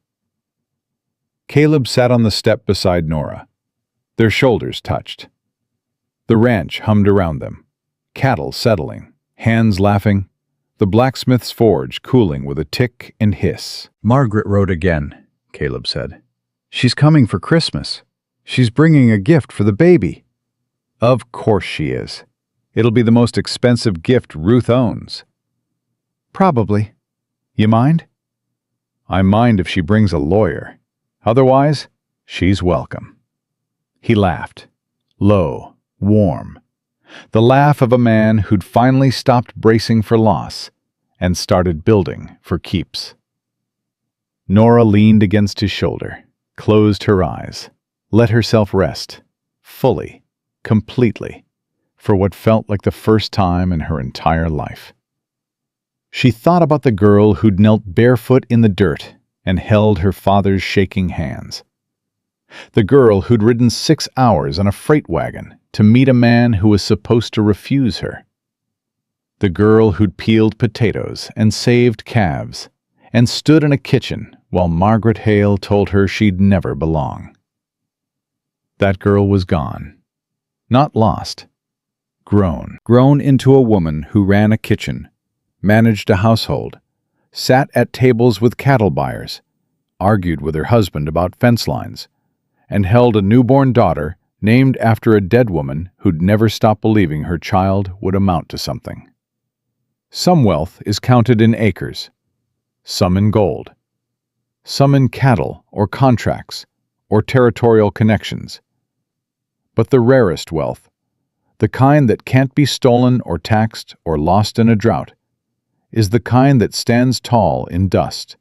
Caleb sat on the step beside Nora. Their shoulders touched. The ranch hummed around them, cattle settling, hands laughing, the blacksmith's forge cooling with a tick and hiss. "Margaret wrote again," Caleb said. "She's coming for Christmas. She's bringing a gift for the baby." "Of course she is. It'll be the most expensive gift Ruth owns." "Probably. You mind?" "I mind if she brings a lawyer. Otherwise, she's welcome." He laughed, low, warm, the laugh of a man who'd finally stopped bracing for loss and started building for keeps. Nora leaned against his shoulder, closed her eyes, let herself rest, fully, completely, for what felt like the first time in her entire life. She thought about the girl who'd knelt barefoot in the dirt and held her father's shaking hands. The girl who'd ridden 6 hours on a freight wagon to meet a man who was supposed to refuse her. The girl who'd peeled potatoes and saved calves and stood in a kitchen while Margaret Hale told her she'd never belong. That girl was gone. Not lost. Grown. Grown into a woman who ran a kitchen, managed a household, sat at tables with cattle buyers, argued with her husband about fence lines, and held a newborn daughter named after a dead woman who'd never stopped believing her child would amount to something. Some wealth is counted in acres, some in gold, some in cattle or contracts or territorial connections. But the rarest wealth, the kind that can't be stolen or taxed or lost in a drought, is the kind that stands tall in dust,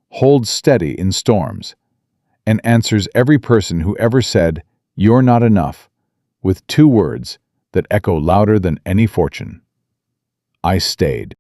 holds steady in storms, and answers every person who ever said, "You're not enough," with 2 words that echo louder than any fortune: "I stayed."